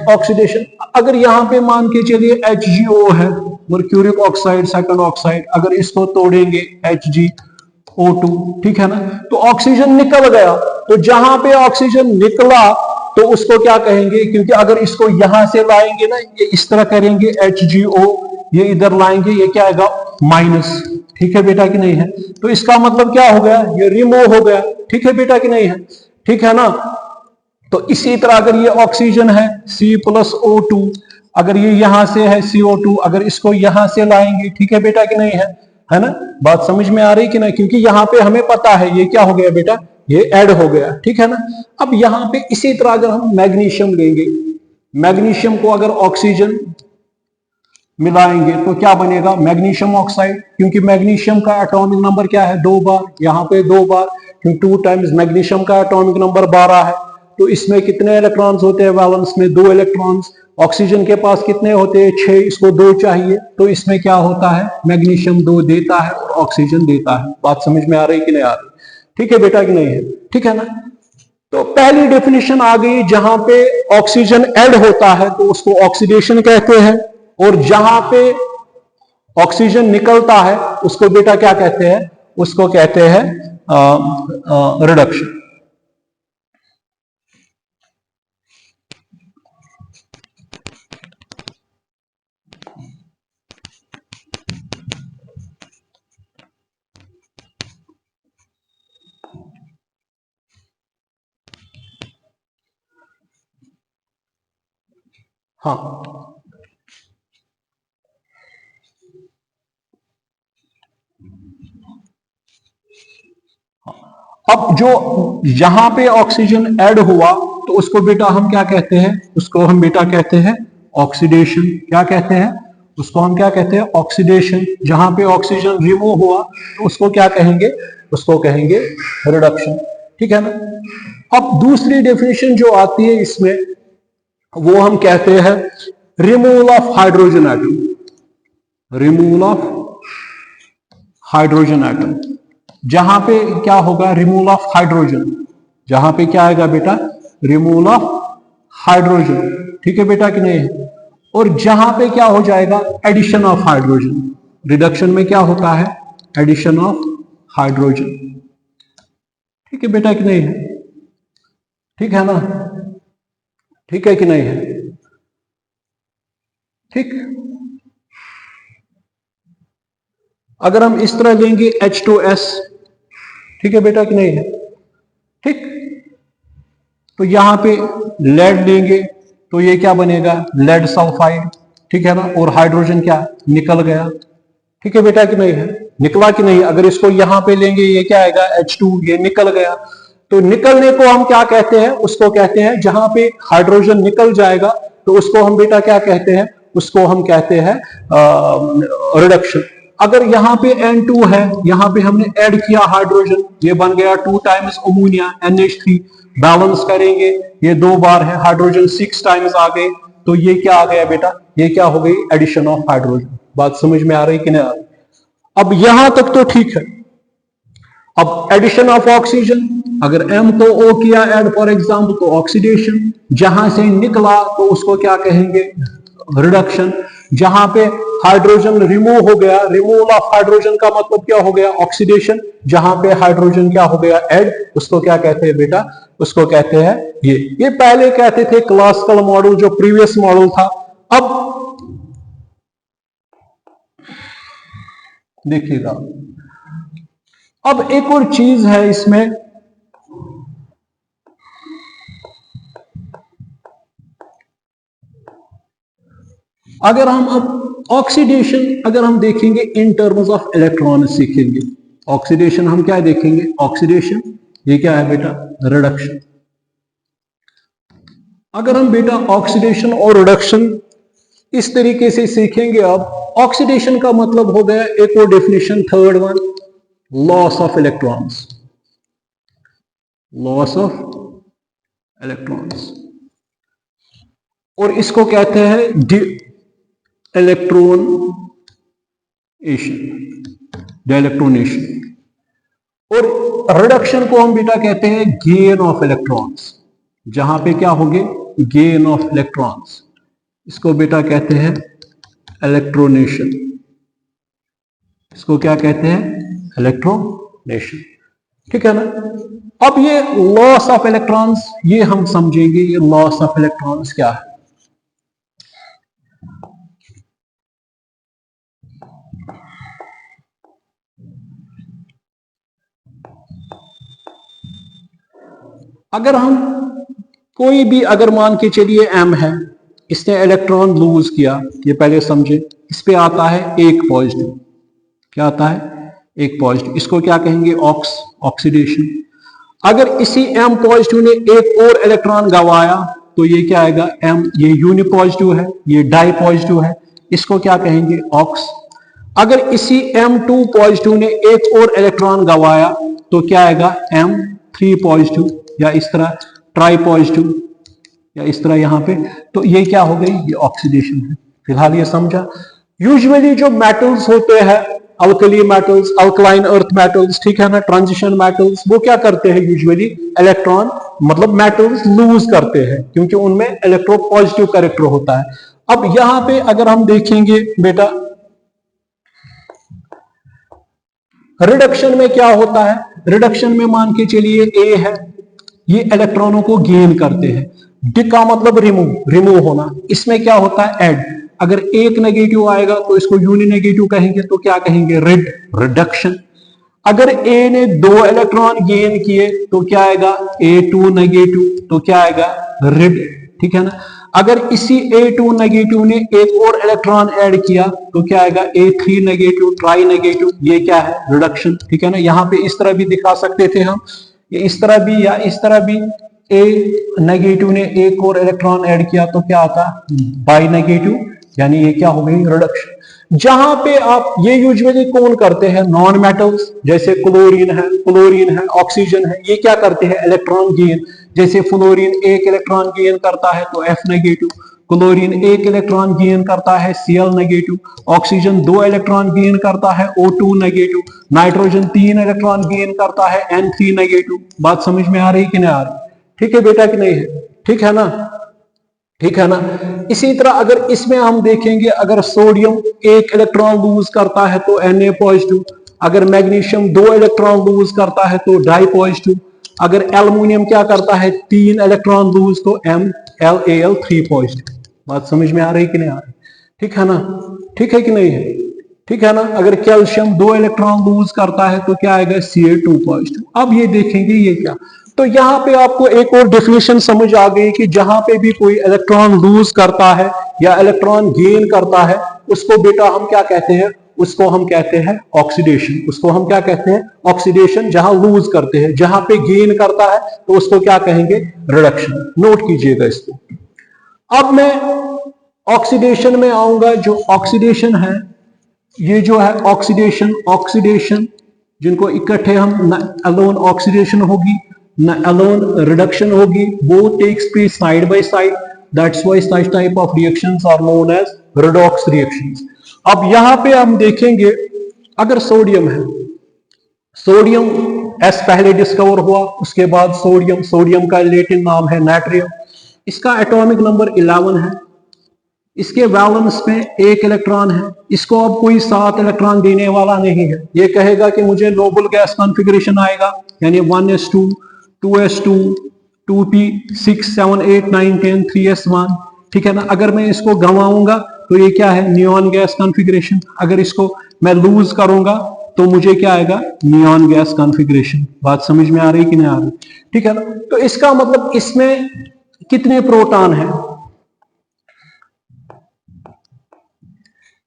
ऑक्सीडेशन। अगर यहां पे मान के चलिए HgO है, मर्क्यूरिक ऑक्साइड सेकंड ऑक्साइड, अगर इसको तोड़ेंगे HgO2, ठीक है ना, तो ऑक्सीजन निकल गया। तो जहां पे ऑक्सीजन निकला तो उसको क्या कहेंगे, क्योंकि अगर इसको यहां से लाएंगे ना, ये इस तरह करेंगे HgO, ये इधर लाएंगे, ये क्या आएगा, माइनस, ठीक है बेटा कि नहीं है। तो इसका मतलब क्या हो गया, ये रिमूव हो गया, ठीक है बेटा कि नहीं है, ठीक है ना। तो इसी तरह अगर ये ऑक्सीजन है C+O2, अगर ये यहां से है CO2, अगर इसको यहां से लाएंगे, ठीक है बेटा कि नहीं है ना। बात समझ में आ रही कि नहीं, क्योंकि यहां पे हमें पता है ये क्या हो गया बेटा, ये ऐड हो गया, ठीक है ना। अब यहां पे इसी तरह अगर हम मैग्नीशियम लेंगे, मैग्नीशियम को अगर ऑक्सीजन मिलाएंगे तो क्या बनेगा, मैग्नीशियम ऑक्साइड, क्योंकि मैग्नीशियम का एटॉमिक नंबर क्या है, 2 बार, यहां पे 2 बार, क्योंकि 2 टाइम्स मैग्नीशियम का एटॉमिक नंबर 12 है। तो इसमें कितने इलेक्ट्रॉन्स होते हैं, वैलेंस में 2 इलेक्ट्रॉन्स। ऑक्सीजन के पास कितने होते हैं, 6, इसको 2 चाहिए, तो इसमें क्या होता है, मैग्नीशियम 2 देता है और ऑक्सीजन देता है। बात समझ में आ रही कि नहीं आ रही, ठीक है बेटा कि नहीं है, ठीक है ना। तो पहली डेफिनेशन आ गई, जहां पे ऑक्सीजन ऐड होता है तो उसको ऑक्सीडेशन कहते हैं, और जहां पे ऑक्सीजन निकलता है उसको बेटा क्या कहते हैं, उसको कहते हैं रिडक्शन। हाँ, अब जो यहां पे ऑक्सीजन ऐड हुआ तो उसको बेटा हम क्या कहते हैं, उसको हम बेटा कहते हैं ऑक्सीडेशन। क्या कहते हैं उसको, हम क्या कहते हैं, ऑक्सीडेशन। जहां पे ऑक्सीजन रिमूव हुआ तो उसको क्या कहेंगे, उसको कहेंगे रिडक्शन, ठीक है ना। अब दूसरी डेफिनेशन जो आती है इसमें, वो हम कहते हैं removal of hydrogen atom, removal of hydrogen atom. जहां पे क्या होगा, रिमूवल ऑफ हाइड्रोजन, जहां पे क्या आएगा बेटा, रिमूवल ऑफ हाइड्रोजन, ठीक है बेटा कि नहीं है। और जहां पे क्या हो जाएगा, एडिशन ऑफ हाइड्रोजन। रिडक्शन में क्या होता है, एडिशन ऑफ हाइड्रोजन, ठीक है बेटा कि नहीं है, ठीक है ना, ठीक है कि नहीं है, ठीक। अगर हम इस तरह लेंगे H2S, ठीक है बेटा कि नहीं है, ठीक। तो यहां पे लेड लेंगे तो ये क्या बनेगा, लेड सल्फाइड, ठीक है ना। और हाइड्रोजन क्या निकल गया, ठीक है बेटा कि नहीं है, निकला कि नहीं। अगर इसको यहां पे लेंगे ये क्या आएगा, H2, ये निकल गया। तो निकलने को हम क्या कहते हैं, उसको कहते हैं, जहां पे हाइड्रोजन निकल जाएगा तो उसको हम बेटा क्या कहते हैं, उसको हम कहते हैं रिडक्शन। अगर यहाँ पे N2 है, यहाँ पे हमने ऐड किया हाइड्रोजन, ये बन गया 2 टाइम्स अमोनिया NH3, बैलेंस करेंगे, ये 2 बार है, हाइड्रोजन 6 टाइम्स आ गए, तो ये क्या आ गया बेटा, ये क्या हो गई, एडिशन ऑफ हाइड्रोजन। बात समझ में आ रही कि नहीं आ रही। अब यहां तक तो ठीक है। अब एडिशन ऑफ ऑक्सीजन, अगर M को O किया ऐड फॉर एग्जाम्पल तो ऑक्सीडेशन, जहां से निकला तो उसको क्या कहेंगे, रिडक्शन। जहां पे हाइड्रोजन रिमूव हो गया, रिमूवल ऑफ हाइड्रोजन का मतलब क्या हो गया, ऑक्सीडेशन। जहां पे हाइड्रोजन क्या हो गया, ऐड, उसको क्या कहते हैं बेटा, उसको कहते हैं ये पहले कहते थे क्लासिकल मॉडल, जो प्रीवियस मॉडल था। अब देखिएगा, अब एक और चीज है इसमें, अगर हम अब ऑक्सीडेशन अगर हम देखेंगे इन टर्म्स ऑफ इलेक्ट्रॉन सीखेंगे, ऑक्सीडेशन हम क्या देखेंगे, ऑक्सीडेशन ये क्या है बेटा, रिडक्शन। अगर हम बेटा ऑक्सीडेशन और रिडक्शन इस तरीके से सीखेंगे, अब ऑक्सीडेशन का मतलब हो गया, एक और definition third one, loss of electrons, loss of electrons, और इसको कहते हैं इलेक्ट्रोनेशन, इलेक्ट्रोनेशन। और रिडक्शन को हम बेटा कहते हैं गेन ऑफ इलेक्ट्रॉन्स, जहां पे क्या हो गए, गेन ऑफ इलेक्ट्रॉन्स, इसको बेटा कहते हैं इलेक्ट्रोनेशन, इसको क्या कहते हैं, इलेक्ट्रोनेशन। ठीक है ना। अब ये लॉस ऑफ इलेक्ट्रॉन्स, ये हम समझेंगे, ये लॉस ऑफ इलेक्ट्रॉन्स क्या है। अगर हम कोई भी, अगर मान के चलिए m है, इसने इलेक्ट्रॉन लूज किया, ये पहले समझे, इस पे आता है एक पॉजिटिव, क्या आता है, एक पॉजिटिव, इसको क्या कहेंगे, ऑक्सीडेशन। अगर इसी m पॉजिटिव ने एक और इलेक्ट्रॉन गवाया तो ये क्या आएगा, m, ये यूनि पॉजिटिव है, ये डाई पॉजिटिव है, इसको क्या कहेंगे, ऑक्स। अगर इसी m2 पॉजिटिव ने एक और इलेक्ट्रॉन गवाया तो क्या आएगा, m3 पॉजिटिव, या इस तरह ट्राई पॉजिटिव, या इस तरह यहां पे, तो ये क्या हो गई, ये ऑक्सीडेशन है। फिलहाल ये समझा। यूजुअली जो मेटल्स होते हैं, alkali metals, alkaline earth metals, ठीक है ना, ट्रांजिशन मेटल्स, वो क्या करते हैं, यूजुअली इलेक्ट्रॉन, मतलब मेटल्स लूज करते हैं, क्योंकि उनमें इलेक्ट्रो पॉजिटिव कैरेक्टर होता है। अब यहां पे अगर हम देखेंगे बेटा, रिडक्शन में क्या होता है, रिडक्शन में मान के चलिए ए है, ये इलेक्ट्रॉनों को गेन करते हैं, डी का मतलब रिमूव होना, इसमें क्या होता है, ऐड। अगर एक नेगेटिव आएगा तो इसको यूनि नेगेटिव कहेंगे, तो क्या कहेंगे, रिडक्शन। अगर ए ने 2 इलेक्ट्रॉन गेन किए तो क्या आएगा, A2 नेगेटिव, तो क्या आएगा, रिड। ठीक है ना। अगर इसी A2 नेगेटिव ने एक और इलेक्ट्रॉन ऐड किया तो क्या आएगा, A3 नेगेटिव, ट्राई नेगेटिव, ये क्या है, रिडक्शन। ठीक है ना। यहां पे इस तरह भी दिखा सकते थे हम, ये इस तरह भी या इस तरह भी, ए नेगेटिव ने एक और इलेक्ट्रॉन ऐड किया तो क्या आता, बाई नेगेटिव, यानी ये क्या हो गई, रिडक्शन। जहां पे आप, ये यूजुअली कौन करते हैं, नॉन मेटल्स, जैसे क्लोरीन है, ऑक्सीजन है, ये क्या करते हैं, इलेक्ट्रॉन गेन। जैसे फ्लोरीन एक इलेक्ट्रॉन गेन करता है तो F नेगेटिव, क्लोरीन एक इलेक्ट्रॉन गेन करता है Cl negative, oxygen 2 electron gain करता है O2 negative, nitrogen 3 electron gain करता है N3 नेगेटिव। बात समझ में आ रही कि नहीं आ रही, ठीक है बेटा कि नहीं है, ठीक है ना, ठीक है ना। इसी तरह अगर इसमें हम देखेंगे, अगर सोडियम एक इलेक्ट्रॉन लूज करता है तो Na पॉजिटिव, अगर मैग्नीशियम 2 इलेक्ट्रॉन लूज करता है तो डाई पॉजिटिव, अगर एल्युमिनियम क्या करता है 3 इलेक्ट्रॉन लूज तो MlAl3 पॉजिटिव। बात समझ में आ रही कि नहीं आ रही, ठीक है ना, ठीक है कि नहीं है, ठीक है ना। अगर कैल्शियम 2 इलेक्ट्रॉन लूज करता है तो क्या आएगा, Ca2 पॉजिटिव। अब ये देखेंगे ये क्या, तो यहां पे आपको एक और डेफिनेशन समझ आ गई कि जहां पे भी कोई इलेक्ट्रॉन लूज करता है या इलेक्ट्रॉन गेन करता है, उसको बेटा हम क्या कहते हैं, उसको हम कहते हैं ऑक्सीडेशन, उसको हम क्या कहते हैं, ऑक्सीडेशन। जहां लूज करते हैं, जहां पे गेन करता है तो उसको क्या कहेंगे, रिडक्शन। नोट कीजिएगा इसको। अब मैं ऑक्सीडेशन में आऊंगा। जो ऑक्सीडेशन है, ये जो है ऑक्सीडेशन जिनको इकट्ठे हम, न अलोन ऑक्सीडेशन होगी न अलोन रिडक्शन होगी, वो takes place side by side, that's why such type of reactions are known as redox reactions. अब यहां पे हम देखेंगे, अगर सोडियम है, सोडियम एस पहले डिस्कवर हुआ, उसके बाद सोडियम का लैटिन नाम है नाइट्रियम, इसका एटॉमिक नंबर 11 है, इसके वैलेंस में एक इलेक्ट्रॉन है, इसको अब कोई 7 इलेक्ट्रॉन देने वाला नहीं है। ये कहेगा कि मुझे नोबल गैस कॉन्फ़िगरेशन आएगा, यानी 1s2, 2s2, 2p6, 7, 8, 9, 10, 3s1, ठीक है ना। अगर मैं इसको गंवाऊंगा तो ये क्या है, नियॉन गैस कॉन्फ़िगरेशन। अगर इसको मैं लूज करूंगा तो मुझे क्या आएगा, नियॉन गैस कॉन्फ़िगरेशन। बात समझ में आ रही कि नहीं आ रही, ठीक है ना। तो इसका मतलब इसमें कितने प्रोटॉन हैं,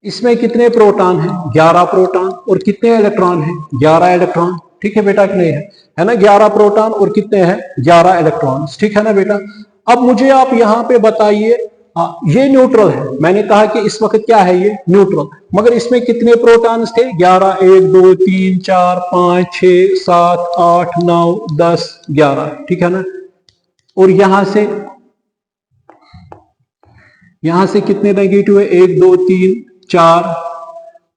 इसमें कितने प्रोटॉन हैं, 11 प्रोटॉन। और कितने इलेक्ट्रॉन हैं, 11 इलेक्ट्रॉन, ठीक है बेटा कि नहीं है ना। 11 प्रोटॉन और कितने हैं, 11 इलेक्ट्रॉन्स, ठीक है ना बेटा। अब मुझे आप यहां पे बताइए, ये न्यूट्रल है, मैंने कहा कि इस वक्त क्या है, ये न्यूट्रल। मगर इसमें कितने प्रोटॉन्स थे, 11, 1, 2, 3, 4, 5, 6, 7, 8, 9, 10, 11, ठीक है ना। और यहां से कितने नेगेटिव है, 1, 2, 3, 4,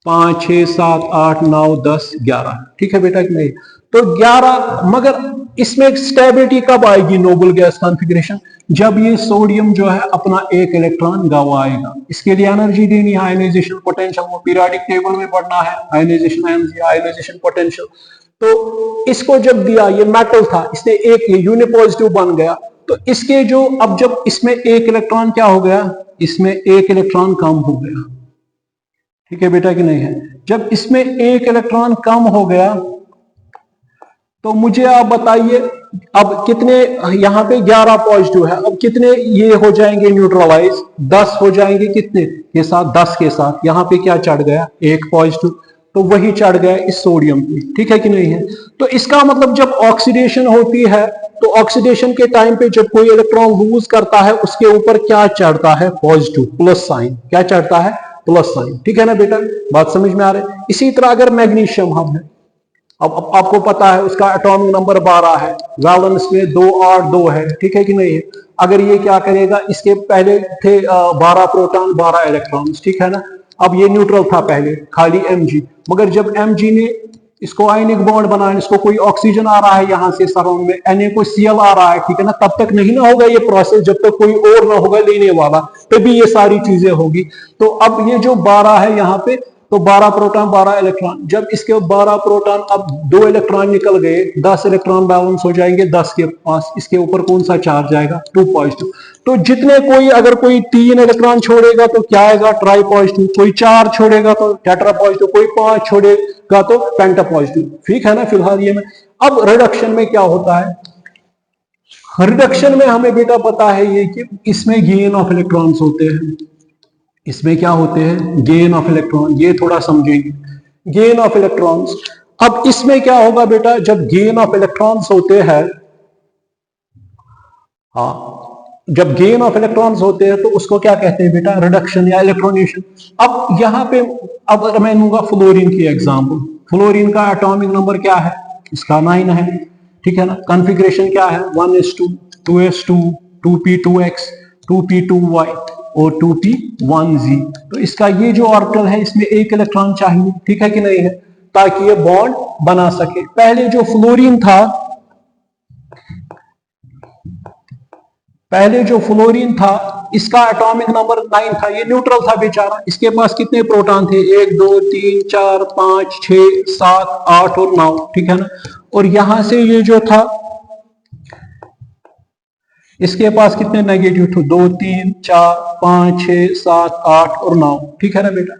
5, 6, 7, 8, 9, 10, 11, ठीक है बेटा कि नहीं। तो 11, मगर इसमें स्टेबिलिटी कब आएगी नोबल गैस कॉन्फ़िगरेशन, जब ये सोडियम जो है अपना एक इलेक्ट्रॉन गंवाएगा। इसके लिए एनर्जी देनी है, आयनाइजेशन पोटेंशियल, वो पीरियोडिक टेबल में पढ़ना है, आयनाइजेशन एनर्जी, आयनाइजेशन पोटेंशियल। तो इसको जब दिया, ये मेटल था, इसने एक यूनिपॉजिटिव बन गया, तो इसके जो, अब जब इसमें एक इलेक्ट्रॉन क्या हो गया, इसमें एक इलेक्ट्रॉन कम हो गया, ठीक है बेटा कि नहीं है। जब इसमें एक इलेक्ट्रॉन कम हो गया तो मुझे आप बताइए अब कितने, यहां पे 11 पॉजिटिव है, अब कितने ये हो जाएंगे न्यूट्रलाइज, 10 हो जाएंगे, कितने के साथ, 10 के साथ। यहां पे क्या चढ़ गया, एक पॉजिटिव, तो वही चढ़ गया इस सोडियम पे, ठीक है कि नहीं है। तो इसका मतलब जब ऑक्सीडेशन होती है तो ऑक्सीडेशन के टाइम पे जब कोई इलेक्ट्रॉन लूज करता है उसके ऊपर क्या चढ़ता है, पॉजिटिव, प्लस साइन, क्या चढ़ता है, प्लस साइन, ठीक है ना बेटा। बात समझ में आ रही है। इसी तरह अगर मैग्नीशियम हम है, अब आपको पता है उसका एटॉमिक नंबर 12 है, वैलेंस में 2, 8, 2 है, ठीक है कि नहीं है। अगर ये क्या करेगा, इसके पहले थे 12 प्रोटॉन 12 इलेक्ट्रॉन्स, ठीक है ना। अब ये न्यूट्रल था पहले, खाली Mg, मगर जब Mg ने इसको आयनिक बॉन्ड बनाया, इसको कोई ऑक्सीजन आ रहा है यहां से सराउंड में, Na को Cl आ रहा है, ठीक है ना। तब तक नहीं ना होगा ये प्रोसेस जब तक कोई और ना होगा लेने वाला, तभी ये सारी चीजें होगी। तो अब ये जो 12 है यहाँ पे, तो 12 प्रोटॉन 12 इलेक्ट्रॉन, जब इसके 12 प्रोटॉन, अब 2 इलेक्ट्रॉन निकल गए, 10 इलेक्ट्रॉन बैलेंस हो जाएंगे 10 के पास, इसके ऊपर कौन सा चार्ज आएगा, 2 पॉजिटिव। तो जितने कोई, अगर कोई 3 इलेक्ट्रॉन छोड़ेगा तो क्या आएगा, ट्राई पॉजिटिव, कोई 4 छोड़ेगा तो टेट्रा पॉजिटिव, कोई 5 छोड़ेगा तो पेंटा पॉजिटिव, ठीक है ना। फिलहाल ये में अब रिडक्शन में क्या होता है, रिडक्शन में हमें बेटा पता है ये कि इसमें गेन ऑफ इलेक्ट्रॉन्स होते हैं, इसमें क्या होते हैं, गेन ऑफ इलेक्ट्रॉन, ये थोड़ा समझेंगे, गेन ऑफ इलेक्ट्रॉन्स। अब इसमें क्या होगा बेटा, जब गेन ऑफ इलेक्ट्रॉन्स होते हैं, हाँ, जब गेन ऑफ इलेक्ट्रॉन्स होते हैं तो उसको क्या कहते हैं बेटा, रिडक्शन या इलेक्ट्रोनेशन। अब यहां पे, अब अगर मैं लूंगा फ्लोरीन की एग्जांपल, फ्लोरीन का एटॉमिक नंबर क्या है, इसका 9 है, ठीक है ना। कॉन्फ़िगरेशन क्या है, 1s2, 2s2, 2p2x, 2p2y और 2p1z। तो इसका ये जो ऑर्बिटल है इसमें एक इलेक्ट्रॉन चाहिए, ठीक है कि नहीं है, ताकि ये बॉन्ड बना सके। पहले जो फ्लोरीन था, इसका एटॉमिक नंबर 9 था, ये न्यूट्रल था बेचारा। इसके पास कितने प्रोटॉन थे, 1, 2, 3, 4, 5, 6, 7, 8 और 9, ठीक है ना। और यहां से ये जो था, इसके पास कितने नेगेटिव थे, 2, 3, 4, 5, 6, 7, 8 और 9, ठीक है ना बेटा।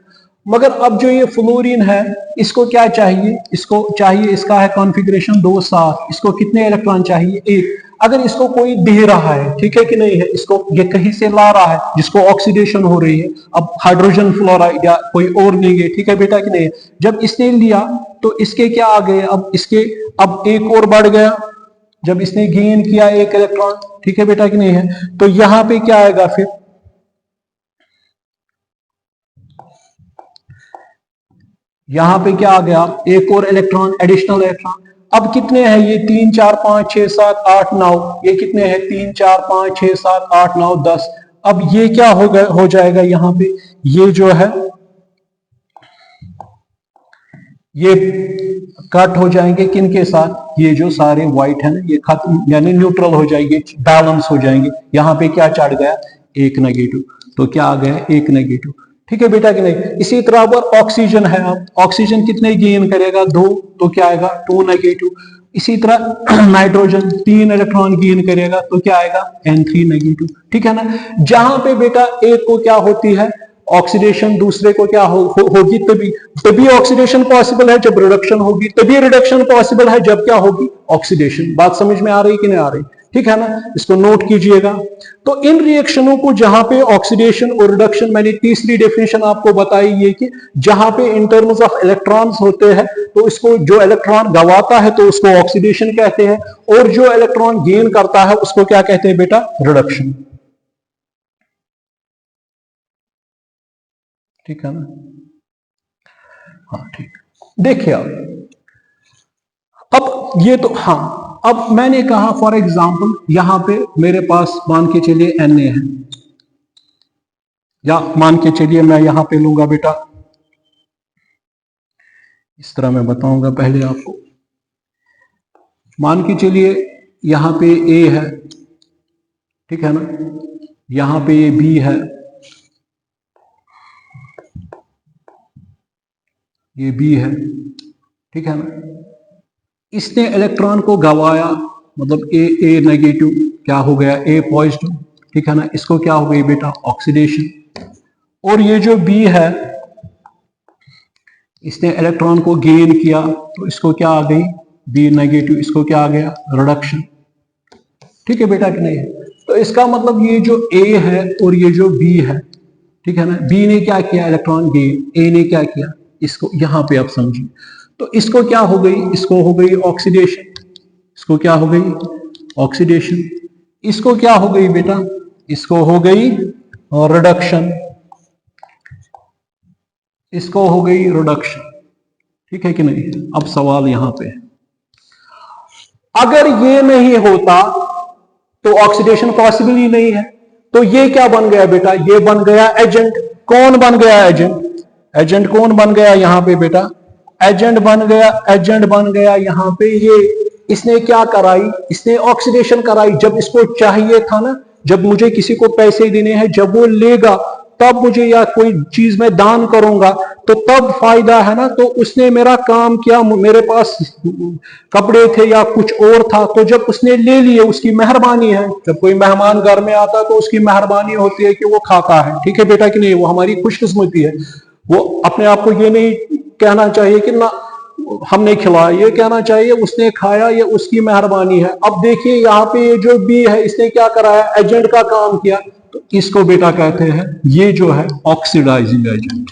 मगर अब जो ये फ्लोरीन है, इसको क्या चाहिए, इसको चाहिए, इसका है कॉन्फ़िगरेशन 2, 7, इसको कितने इलेक्ट्रॉन चाहिए, 1। अगर इसको कोई दे रहा है, ठीक है कि नहीं है, इसको ये कहीं से ला रहा है जिसको ऑक्सीडेशन हो रही है, अब हाइड्रोजन फ्लोराइड या कोई और लेंगे, ठीक है बेटा कि नहीं। जब इसने लिया तो इसके क्या आ गए, अब इसके, अब एक और बढ़ गया, जब इसने गेन किया एक इलेक्ट्रॉन, ठीक है बेटा कि नहीं है। तो यहां पे क्या आएगा फिर, यहां पे क्या आ गया, एक और इलेक्ट्रॉन, एडिशनल इलेक्ट्रॉन। अब कितने हैं ये, 3, 4, 5, 6, 7, 8, 9, ये कितने हैं, 3, 4, 5, 6, 7, 8, 9, 10। अब ये क्या हो जाएगा यहाँ पे, ये जो है ये कट हो जाएंगे किन के साथ, ये जो सारे व्हाइट है ना, ये खत्म, यानी न्यूट्रल हो जाएंगे, बैलेंस हो जाएंगे। यहां पे क्या चढ़ गया, एक नेगेटिव। तो क्या आ गया, एक नेगेटिव। ठीक है बेटा कि नहीं। इसी तरह पर ऑक्सीजन है, अब ऑक्सीजन कितने गेन करेगा, 2, तो क्या आएगा 2 नेगेटिव। इसी तरह नाइट्रोजन 3 इलेक्ट्रॉन गेन करेगा तो क्या आएगा N3 नेगेटिव। ठीक है ना। जहां पे बेटा एक को क्या होती है ऑक्सीडेशन, दूसरे को क्या होगी, तभी तभी ऑक्सीडेशन पॉसिबल है जब रिडक्शन होगी, तभी रिडक्शन पॉसिबल है जब क्या होगी, ऑक्सीडेशन। बात समझ में आ रही कि नहीं आ रही, ठीक है ना। इसको नोट कीजिएगा। तो इन रिएक्शनों को जहां पे ऑक्सीडेशन और रिडक्शन, मैंने तीसरी डेफिनेशन आपको बताई ये कि जहां पे इन टर्म्स ऑफ इलेक्ट्रॉन्स होते हैं तो इसको जो इलेक्ट्रॉन गवाता है तो उसको ऑक्सीडेशन कहते हैं, और जो इलेक्ट्रॉन गेन करता है उसको क्या कहते हैं बेटा, रिडक्शन। ठीक है ना। हाँ ठीक। देखिए अब ये तो, हाँ अब मैंने कहा फॉर एग्जांपल यहां पे मेरे पास मान के चलिए Na है, या मान के चलिए मैं यहां पे लूंगा बेटा, इस तरह मैं बताऊंगा पहले आपको। मान के चलिए यहां पे A है, ठीक है ना, यहां पे ये B है, ये B है, ठीक है ना। इसने इलेक्ट्रॉन को गवाया, मतलब ए नेगेटिव क्या हो गया, A पॉजिटिव, ठीक है ना। इसको क्या हो गई बेटा, ऑक्सीडेशन। और ये जो B है इसने इलेक्ट्रॉन को गेन किया तो इसको क्या आ गई, B नेगेटिव, इसको क्या आ गया, रिडक्शन। ठीक है बेटा कि नहीं। तो इसका मतलब ये जो A है और ये जो B है, ठीक है ना, B ने क्या किया, इलेक्ट्रॉन गेन, A ने क्या किया, इसको यहां पे आप समझिए। तो इसको क्या हो गई, इसको हो गई ऑक्सीडेशन, इसको क्या हो गई, ऑक्सीडेशन। इसको क्या हो गई बेटा, इसको हो गई रिडक्शन, इसको हो गई रिडक्शन। ठीक है कि नहीं। अब सवाल यहां पे है, अगर ये नहीं होता तो ऑक्सीडेशन पॉसिबल ही नहीं है। तो ये क्या बन गया बेटा, ये बन गया एजेंट। कौन बन गया एजेंट, एजेंट कौन बन गया यहां पे बेटा, एजेंट बन गया, एजेंट बन गया यहां पे ये। इसने क्या कराई, इसने ऑक्सीडेशन कराई। जब इसको चाहिए था ना, जब मुझे किसी को पैसे देने हैं, जब वो लेगा तब मुझे, या कोई चीज में दान करूंगा तो तब फायदा है ना, तो उसने मेरा काम किया, मेरे पास कपड़े थे या कुछ और था, तो जब उसने ले लिए उसकी मेहरबानी है। जब कोई मेहमान घर में आता तो उसकी मेहरबानी होती है कि वो खाता है, ठीक है बेटा कि नहीं, वो हमारी खुशकिस्मती है। वो अपने आप को ये नहीं कहना चाहिए कि ना हमने खिलाया, ये कहना चाहिए उसने खाया, ये उसकी मेहरबानी है। अब देखिए यहाँ पे ये जो बी है इसने क्या कराया, एजेंट का काम किया, तो इसको बेटा कहते हैं, ये जो है ऑक्सीडाइजिंग एजेंट।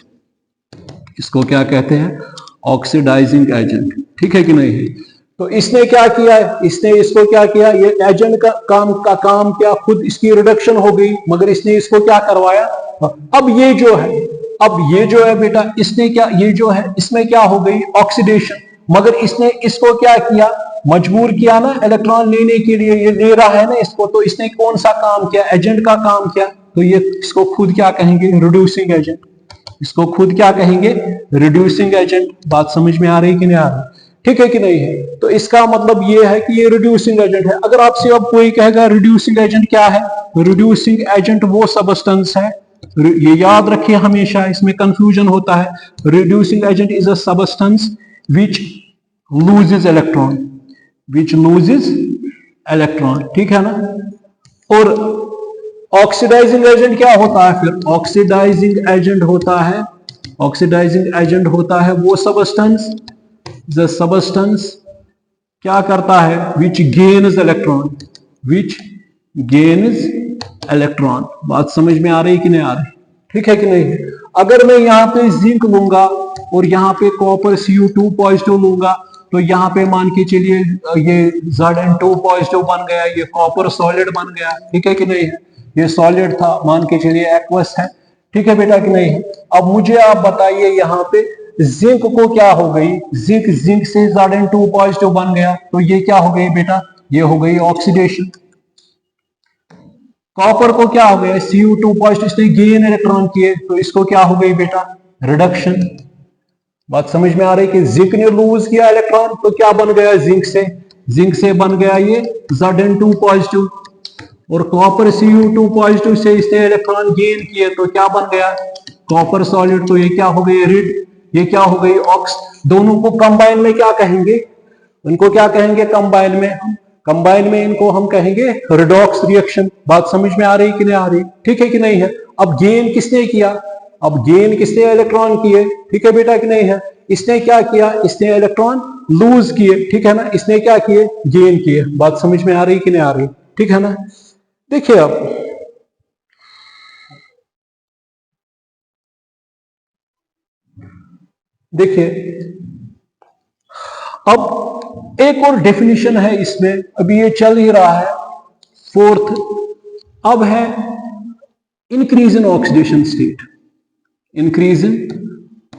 इसको क्या कहते हैं, ऑक्सीडाइजिंग एजेंट। ठीक है कि नहीं। तो इसने क्या किया, इसने इसको क्या किया, ये एजेंट का काम किया, खुद इसकी रिडक्शन हो गई, मगर इसने इसको क्या करवाया। अब ये जो है, अब ये जो है बेटा, इसने क्या, ये जो है इसमें क्या हो गई, ऑक्सीडेशन। मगर इसने इसको क्या किया, मजबूर किया ना इलेक्ट्रॉन लेने के लिए, ये ले रहा है ना इसको, तो इसने कौन सा काम किया, एजेंट का काम किया। तो ये इसको खुद क्या कहेंगे, रिड्यूसिंग एजेंट। इसको खुद क्या कहेंगे, रिड्यूसिंग एजेंट। बात समझ में आ रही कि नहीं आ रही, ठीक है कि नहीं है। तो इसका मतलब ये है कि ये रिड्यूसिंग एजेंट है। अगर आपसे अब कोई कहेगा रिड्यूसिंग एजेंट क्या है, रिड्यूसिंग एजेंट वो सबस्टेंस है, ये याद रखिए हमेशा, इसमें कंफ्यूजन होता है। Reducing agent is a substance which loses electron, which loses electron, ठीक है ना। और ऑक्सीडाइजिंग एजेंट क्या होता है फिर, ऑक्सीडाइजिंग एजेंट होता है, ऑक्सीडाइजिंग एजेंट होता है वो सबस्टेंस, द सबस्टेंस क्या करता है, विच गेन्स इलेक्ट्रॉन, विच गेन्स इलेक्ट्रॉन। बात समझ में आ रही कि नहीं आ रही, ठीक है कि नहीं। अगर मैं यहाँ पे जिंक लूंगा और यहाँ पे कॉपर Cu2 पॉजिटिव लूंगा, तो यहाँ पे मान के चलिए ये Zn2 पॉजिटिव बन गया, ये कॉपर सॉलिड बन गया, ठीक है कि नहीं है। ये सॉलिड था, मान के चलिए एक्वस है, ठीक है बेटा कि नहीं है। अब मुझे आप बताइए यहाँ पे जिंक को क्या हो गई, जिंक से Zn2 पॉजिटिव बन गया, तो ये क्या हो गई बेटा, ये हो गई ऑक्सीडेशन। कॉपर को क्या हो गया, Cu2 पॉजिटिव, इसने गेन इलेक्ट्रॉन किए, तो इसको क्या हो गई बेटा, रिडक्शन। बात समझ में आ रही कि जिंक ने लूज किया इलेक्ट्रॉन, तो क्या बन गया, जिंक से बन गया ये Zn2 पॉजिटिव, और कॉपर Cu2 पॉजिटिव से इसने इलेक्ट्रॉन गेन किए तो क्या बन गया, कॉपर सॉलिड। तो ये क्या हो गई, रिड, ये क्या हो गई, ऑक्स। दोनों को कंबाइन में क्या कहेंगे, उनको क्या कहेंगे कंबाइन में, कंबाइन में इनको हम कहेंगे रिडॉक्स रिएक्शन। बात समझ में आ रही कि नहीं आ रही, ठीक है कि नहीं है। अब गेन किसने किया, अब गेन किसने इलेक्ट्रॉन किए, ठीक है बेटा कि नहीं है। इसने क्या किया, इसने इलेक्ट्रॉन लूज किए, ठीक है ना, इसने क्या किए, गेन किए। बात समझ में आ रही कि नहीं आ रही, ठीक है ना। देखिए अब देखिए, अब एक और डेफिनेशन है इसमें, अभी ये चल ही रहा है फोर्थ। अब है increase in oxidation state, increase in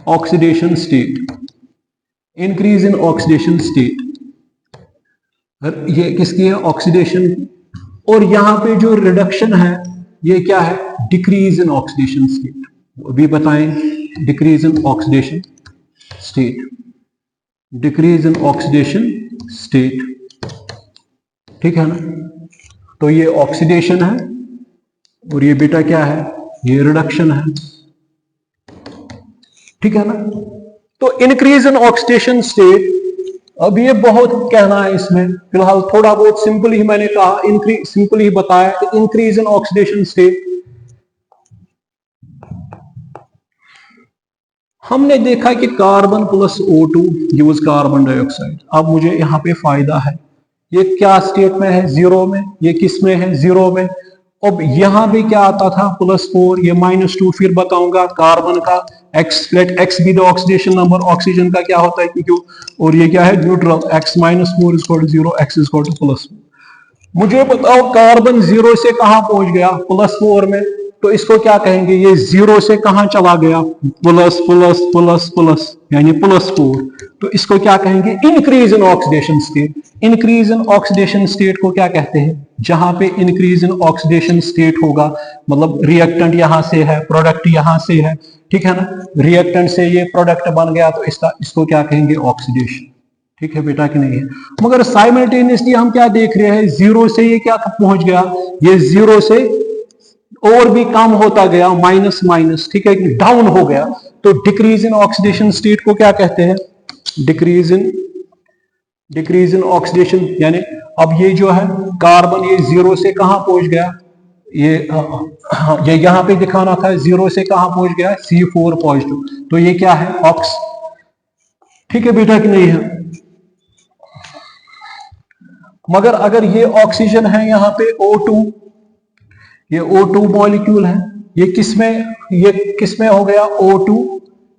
oxidation state, increase in oxidation state, ये किसकी है, ऑक्सीडेशन। और यहां पे जो रिडक्शन है ये क्या है, डिक्रीज इन ऑक्सीडेशन स्टेट। अभी बताएं, decrease in oxidation state, decrease in oxidation state, ठीक है ना। तो ये ऑक्सीडेशन है और ये बेटा क्या है, ये रिडक्शन है, ठीक है ना। तो इंक्रीज इन ऑक्सीडेशन स्टेट, अब ये बहुत कहना है इसमें, फिलहाल थोड़ा बहुत सिंपल ही मैंने कहा, सिंपल ही बताया कि इंक्रीज इन ऑक्सीडेशन स्टेट। हमने देखा कि carbon plus O2 use carbon dioxide. अब मुझे यहां पे फायदा है, ये क्या स्टेट में है, जीरो में, ये किस में है, जीरो में। अब यहां भी क्या आता था, +4, ये -2, फिर बताऊंगा कार्बन का x, let x be the oxidation number, oxygen का क्या होता है Q, और ये क्या है न्यूट्रल, x -4 = 0, x +4। मुझे बताओ कार्बन 0 से कहां पहुंच गया, +4 में, तो इसको क्या कहेंगे, ये 0 से कहां चला गया, प्लस प्लस प्लस प्लस, यानी +4। तो इसको क्या कहेंगे, increase in oxidation state. Increase in oxidation state को क्या कहते हैं, जहां पे इंक्रीज इन ऑक्सीडेशन स्टेट होगा, मतलब रिएक्टेंट यहां से है, प्रोडक्ट यहां से है, ठीक है ना, रिएक्टेंट से ये प्रोडक्ट बन गया तो इसको क्या कहेंगे, ऑक्सीडेशन, ठीक है बेटा कि नहीं है। मगर साइमल्टेनियसली हम क्या देख रहे हैं, 0 से ये क्या पहुंच गया, ये 0 से और भी कम होता गया, माइनस माइनस, ठीक है, डाउन हो गया। तो डिक्रीज इन ऑक्सीडेशन स्टेट को क्या कहते हैं, डिक्रीज इन ऑक्सीडेशन, यानी अब ये जो है कार्बन, ये 0 से कहां पहुंच गया, ये यहां पे दिखाना था, 0 से कहां पहुंच गया, C4 पॉजिटिव। तो ये क्या है, ऑक्स, ठीक है बेटा कि नहीं है। मगर अगर ये ऑक्सीजन है यहाँ पे O2, ये O2 मॉलिक्यूल है, ये किसमें हो गया, O2,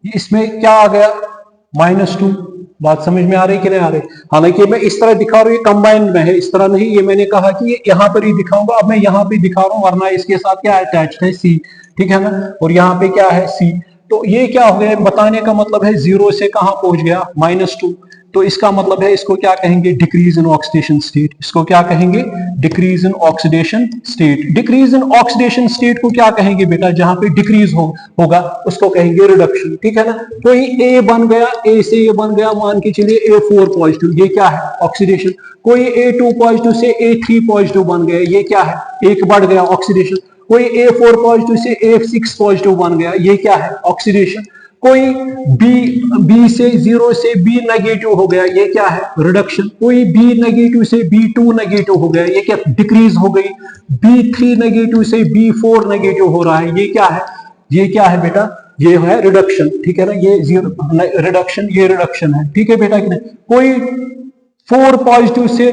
इसमें क्या आ गया, -2। बात समझ में आ रही कि नहीं आ रही। हालांकि मैं इस तरह दिखा रहा हूं, ये कंबाइन में है, इस तरह नहीं, ये मैंने कहा कि ये यहां पर ही दिखाऊंगा, अब मैं यहां पे दिखा रहा हूं, वरना इसके साथ क्या अटैच्ड है, C, ठीक है ना, और यहाँ पे क्या है, C। तो ये क्या हो गया, बताने का मतलब है 0 से कहां पहुंच गया, -2। तो इसका मतलब है, इसको क्या कहेंगे, डिक्रीज इन ऑक्सीडेशन स्टेट। इसको क्या कहेंगे, decrease in oxidation state. Decrease in oxidation state को क्या कहेंगे बेटा, जहां पे डिक्रीज होगा उसको कहेंगे रिडक्शन, ठीक है ना। तो ये A बन गया, A से ये बन गया, मान के चलिए A4 पॉजिटिव, ये क्या है, ऑक्सीडेशन। कोई A2 पॉजिटिव से A3 पॉजिटिव बन गया, ये क्या है, एक बढ़ गया, ऑक्सीडेशन। कोई A4 पॉजिटिव से A6 पॉजिटिव बन गया, ये क्या है, ऑक्सीडेशन। कोई बी से 0 से B नेगेटिव हो गया, ये क्या है, रिडक्शन। कोई B नेगेटिव से B2 नेगेटिव हो गया, ये क्या, डिक्रीज हो गई। B3 नेगेटिव से B4 नेगेटिव हो रहा है, ये क्या है, ये क्या है बेटा, ये है रिडक्शन, ठीक है ना। ये रिडक्शन, ये रिडक्शन है, ठीक है बेटा कि नहीं। कोई 4 पॉजिटिव से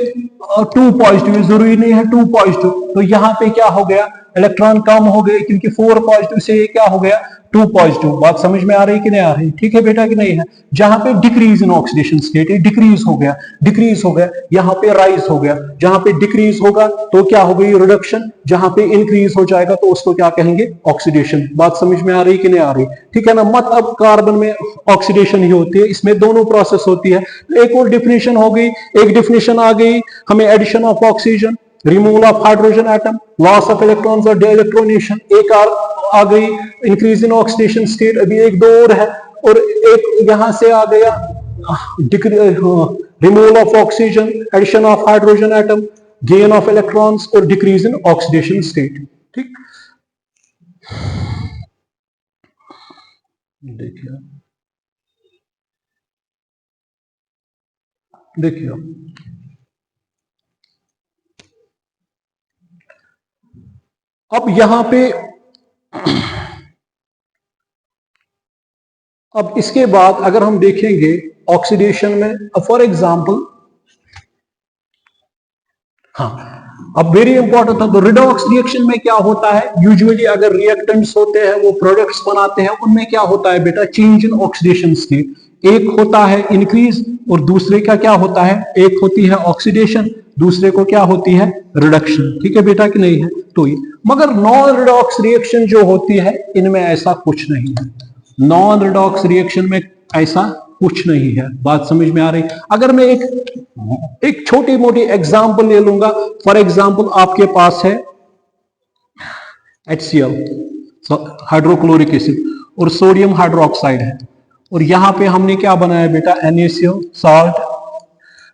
2 पॉजिटिव, जरूरी नहीं है 2 पॉजिटिव, तो यहां पे क्या हो गया, इलेक्ट्रॉन कम हो गए, क्योंकि 4 पॉजिटिव से ये क्या हो गया, 2 पॉजिटिव। बात समझ में आ रही कि नहीं आ रही, ठीक है बेटा कि नहीं है। जहां पे decrease in oxidation state, decrease हो गया, डिक्रीज हो गया, यहां पे राइज हो गया। जहां पे डिक्रीज होगा तो क्या हो गई, रिडक्शन। जहां पे इंक्रीज हो जाएगा तो उसको क्या कहेंगे, ऑक्सीडेशन। बात समझ में आ रही कि नहीं आ रही, ठीक है ना। मत अब कार्बन में ऑक्सीडेशन ही होती है, इसमें दोनों प्रोसेस होती है। एक और डिफिनेशन हो गई, एक डिफिनेशन आ गई हमें, addition of oxygen, removal of hydrogen atom, loss of electrons और डीइलेक्ट्रोनेशन। एक आ गई इंक्रीज इन ऑक्सीडेशन स्टेट, अभी एक दो और है। और एक यहां से आ गया removal of oxygen, addition of hydrogen atom, gain of electrons और डिक्रीज इन ऑक्सीडेशन स्टेट। ठीक, देखिए देखिए अब यहां पे, अब इसके बाद अगर हम देखेंगे ऑक्सीडेशन में, फॉर एग्जांपल, हाँ, अब वेरी इंपॉर्टेंट था, तो रिडॉक्स रिएक्शन में क्या होता है, यूजुअली अगर रिएक्टेंट्स होते हैं वो प्रोडक्ट्स बनाते हैं, उनमें क्या होता है बेटा, चेंज इन ऑक्सीडेशन स्टेट। एक होता है इंक्रीज और दूसरे का क्या होता है, एक होती है ऑक्सीडेशन, दूसरे को क्या होती है, रिडक्शन। ठीक है बेटा कि नहीं है, तो ये, मगर नॉन रिडॉक्स रिएक्शन जो होती है इनमें ऐसा कुछ नहीं है। नॉन रिडॉक्स रिएक्शन में ऐसा कुछ नहीं है। बात समझ में आ रही? अगर मैं एक छोटी मोटी एग्जांपल ले लूंगा, फॉर एग्जांपल आपके पास है HCl हाइड्रोक्लोरिक एसिड और सोडियम हाइड्रोक्साइड है, और यहां पे हमने क्या बनाया बेटा, NaCl साल्ट,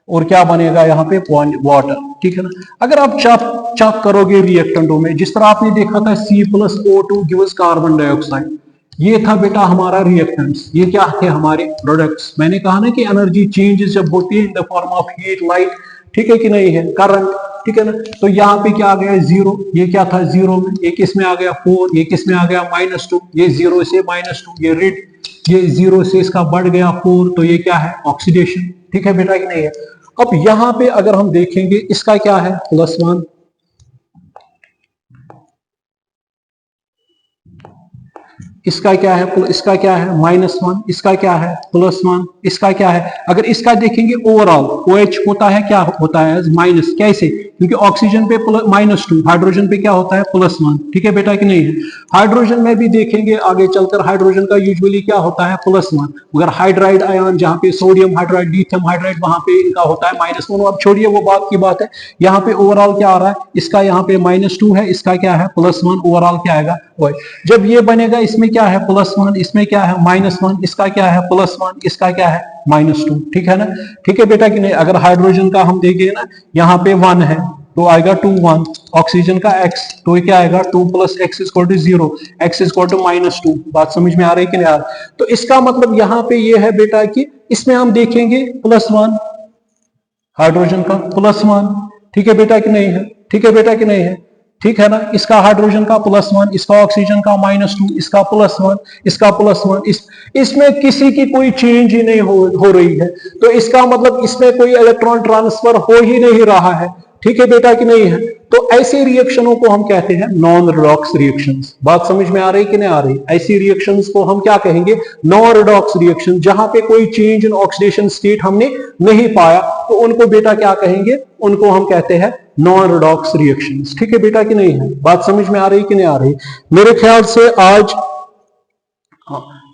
और क्या बनेगा यहाँ पे, वाटर। ठीक है ना, अगर आप चेक करोगे रिएक्टेंटों में, जिस तरह आपने देखा था C+O2 गिव्स कार्बन डाइऑक्साइड, ये था बेटा हमारा रिएक्टेंट्स, ये क्या थे, हमारे प्रोडक्ट्स। मैंने कहा ना कि एनर्जी चेंजेस जब होती है in the form of heat, light, ठीक है कि नहीं है, करंट, ठीक है ना, तो यहाँ पे क्या आ गया, जीरो, ये क्या था जीरो में, ये किस में आ गया 4, ये किस में आ गया -2, ये 0 से -2, ये रेड, ये 0 से इसका बढ़ गया 4, तो ये क्या है, ऑक्सीडेशन। ठीक है बेटा कि नहीं है। अब यहां पे अगर हम देखेंगे, इसका क्या है, +1, इसका क्या है, इसका क्या है, -1, इसका क्या है, +1, इसका क्या है। अगर इसका देखेंगे ओवरऑल, OH होता है, क्या होता है, माइनस, कैसे, क्योंकि ऑक्सीजन पे -2, हाइड्रोजन पे क्या होता है, +1। ठीक है बेटा कि नहीं है। हाइड्रोजन में भी देखेंगे आगे चलकर, हाइड्रोजन का यूजुअली क्या होता है, +1, मगर हाइड्राइड आयन, जहां पे सोडियम हाइड्राइड, लिथियम हाइड्राइड, वहां पे इनका होता है -1। अब छोड़िए वो बात की बात है, यहाँ पे ओवरऑल क्या आ रहा है, इसका यहाँ पे -2 है, इसका क्या है, +1, ओवरऑल क्या आएगा, जब ये बनेगा, इसमें क्या है, +1, इसमें क्या है, -1, इसका क्या है, +1, इसका क्या है, -2। ठीक है ना, ठीक है बेटा कि नहीं। अगर हाइड्रोजन का हम देखें ना, यहाँ पे 1 है तो आएगा 2 1, ऑक्सीजन का x, तो क्या आएगा 2 + x = 0, x = -2। बात समझ में आ रही है कि नहीं आ रही? तो इसका मतलब यहाँ पे ये है बेटा कि इसमें हम देखेंगे +1, हाइड्रोजन का +1, ठीक है बेटा कि नहीं है, ठीक है बेटा कि नहीं है, ठीक है ना। इसका हाइड्रोजन का +1, इसका ऑक्सीजन का -2, इसका +1, इसका +1, इसमें किसी की कोई चेंज ही नहीं हो रही है, तो इसका मतलब इसमें कोई इलेक्ट्रॉन ट्रांसफर हो ही नहीं रहा है। ठीक है बेटा कि नहीं है। तो ऐसे रिएक्शनों को हम कहते हैं नॉन रिडॉक्स रिएक्शंस। बात समझ में आ रही कि नहीं आ रही? ऐसी रिएक्शंस को हम क्या कहेंगे, नॉन रिडॉक्स रिएक्शन, जहां पे कोई चेंज इन ऑक्सीडेशन स्टेट हमने नहीं पाया, तो उनको बेटा क्या कहेंगे, उनको हम कहते हैं नॉन रिडॉक्स रिएक्शंस। ठीक है बेटा कि नहीं है? बात समझ में आ रही कि नहीं आ रही? मेरे ख्याल से आज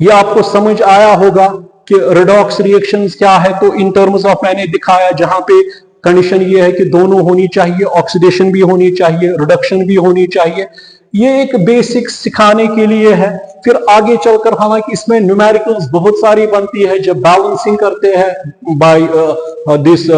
ये आपको समझ आया होगा कि रिडॉक्स रिएक्शंस क्या है। तो इन टर्म्स ऑफ मैंने दिखाया, जहां पे कंडीशन ये है कि दोनों होनी चाहिए, ऑक्सीडेशन भी होनी चाहिए, रिडक्शन भी होनी चाहिए। ये एक बेसिक सिखाने के लिए है। फिर आगे चलकर हालांकि इसमें न्यूमेरिकल्स बहुत सारी बनती है जब बैलेंसिंग करते हैं by this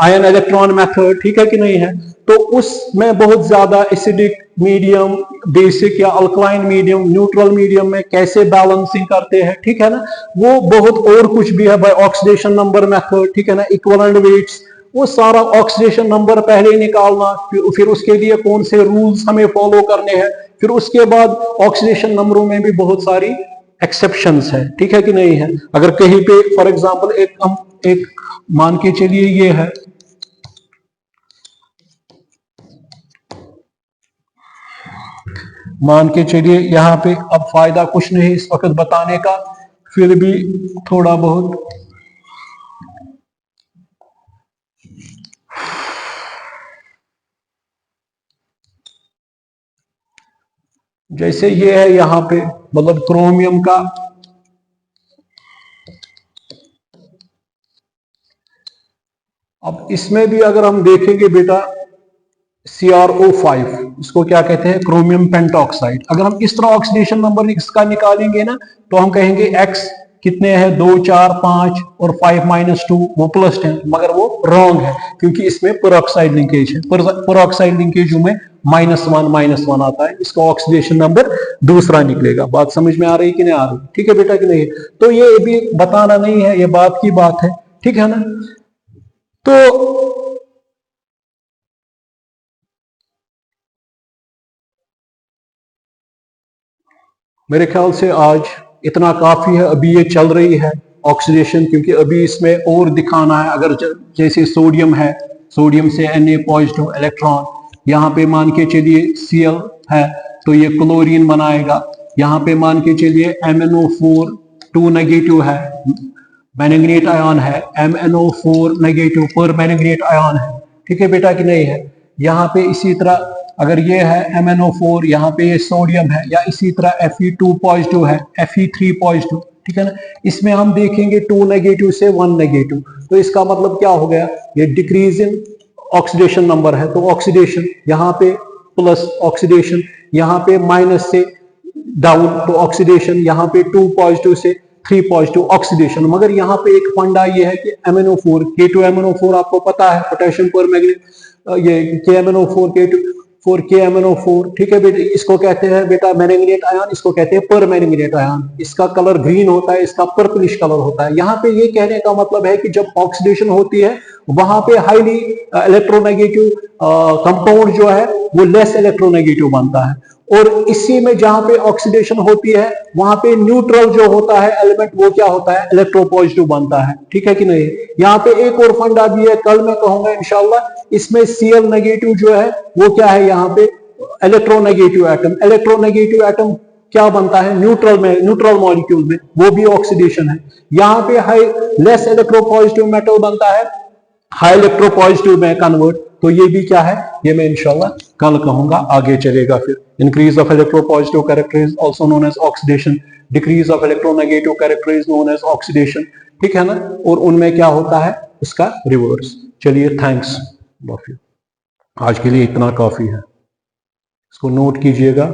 ion electron method, ठीक है कि नहीं है। तो उसमें बहुत ज्यादा एसिडिक मीडियम, बेसिक या अल्कलाइन मीडियम, न्यूट्रल मीडियम में कैसे बैलेंसिंग करते हैं, ठीक है ना। वो बहुत और कुछ भी है बाय ऑक्सीडेशन नंबर मेथड, ठीक है ना, इक्विवेलेंट वेट्स, वो सारा ऑक्सीडेशन नंबर पहले निकालना, फिर उसके लिए कौन से रूल्स हमें फॉलो करने हैं, फिर उसके बाद ऑक्सीडेशन नंबरों में भी बहुत सारी एक्सेप्शंस है, ठीक है कि नहीं है। अगर कहीं पे फॉर एग्जांपल एक मान के चलिए ये है, मान के चलिए यहां पे, अब फायदा कुछ नहीं इस वक्त बताने का, फिर भी थोड़ा बहुत जैसे ये है यहां पे, मतलब क्रोमियम का अब इसमें भी अगर हम देखेंगे बेटा CrO5, इसको क्या कहते हैं, क्रोमियम पेंटॉक्साइड। अगर हम इस तरह ऑक्सीडेशन नंबर इसका निकालेंगे ना, तो हम कहेंगे X कितने हैं 2 4 5 और 5 - 2 वो +10, मगर वो रॉन्ग है क्योंकि इसमें पेरोक्साइड लिंकेज है। पेरोक्साइड लिंकेज में -1 आता है, इसका ऑक्सीडेशन नंबर दूसरा निकलेगा। बात समझ में आ रही कि नहीं आ रही? ठीक है बेटा कि नहीं? तो ये भी बताना नहीं है, ये बात की बात है, ठीक है ना? तो मेरे ख्याल से आज इतना काफी है। अभी ये चल रही है ऑक्सीडेशन, क्योंकि अभी इसमें और दिखाना है। अगर जैसे सोडियम है, सोडियम से Na पॉजिटिव इलेक्ट्रॉन, यहाँ पे मान के चलिए Cl है तो ये क्लोरीन बनाएगा। यहाँ पे मान के चलिए MnO4 2 नेगेटिव है, मैंगनीट आयन है, MnO4 नेगेटिव पर मैंगनीट आयन है, ठीक है बेटा कि नहीं है? यहाँ पे इसी तरह अगर ये है MnO4, यहाँ पे ये सोडियम है, या इसी तरह Fe2 पॉजिटिव है, Fe3 पॉजिटिव, ठीक है ना? इसमें हम देखेंगे 2 नेगेटिव से 1 नेगेटिव, तो इसका मतलब क्या हो गया? ये डिक्रीज इन ऑक्सीडेशन नंबर है, तो ऑक्सीडेशन यहाँ पे प्लस, ऑक्सीडेशन यहाँ पे माइनस से डाउन, तो ऑक्सीडेशन यहाँ पे 2 पॉजिटिव से 3 पॉजिटिव ऑक्सीडेशन। मगर यहाँ पे एक फंडा ये है कि MnO4 K2MnO4 आपको पता है, पोटेशियम पर मैग्नीट, ये KMnO4 KMnO4, ठीक है बेटा, इसको कहते हैं बेटा मैंगनीट आयन, इसको कहते हैं पर मैंगनीट आयन। इसका कलर ग्रीन होता है, इसका पर्पलिश कलर होता है। यहाँ पे ये कहने का मतलब है कि जब ऑक्सीडेशन होती है वहां पे हाईली इलेक्ट्रोनेगेटिव कंपाउंड जो है वो लेस इलेक्ट्रोनेगेटिव बनता है, और इसी में जहां पे ऑक्सीडेशन होती है वहां पे न्यूट्रल जो होता है एलिमेंट वो क्या होता है? इलेक्ट्रोपॉजिटिव बनता है, ठीक है कि नहीं? यहाँ पे एक और फंडा भी है, कल मैं कहूंगा इंशाल्लाह। इसमें Cl नेगेटिव जो है वो क्या है? यहाँ पे इलेक्ट्रोनेगेटिव एटम। इलेक्ट्रोनेगेटिव एटम क्या बनता है? न्यूट्रल में, न्यूट्रल मॉलिक्यूल में, वो भी ऑक्सीडेशन है। यहाँ पे हाई लेस इलेक्ट्रोपॉजिटिव मेटल बनता है, हाई इलेक्ट्रोपॉजिटिव में कन्वर्ट, तो ये भी क्या है? ये मैं इंशाल्लाह कल कहूंगा, आगे चलेगा फिर। Increase of electropositive character is also known as oxidation, decrease of electronegative character is known as oxidation, ठीक है ना? और उनमें क्या होता है? इसका रिवर्स। चलिए, थैंक्स, आज के लिए इतना काफी है, इसको नोट कीजिएगा।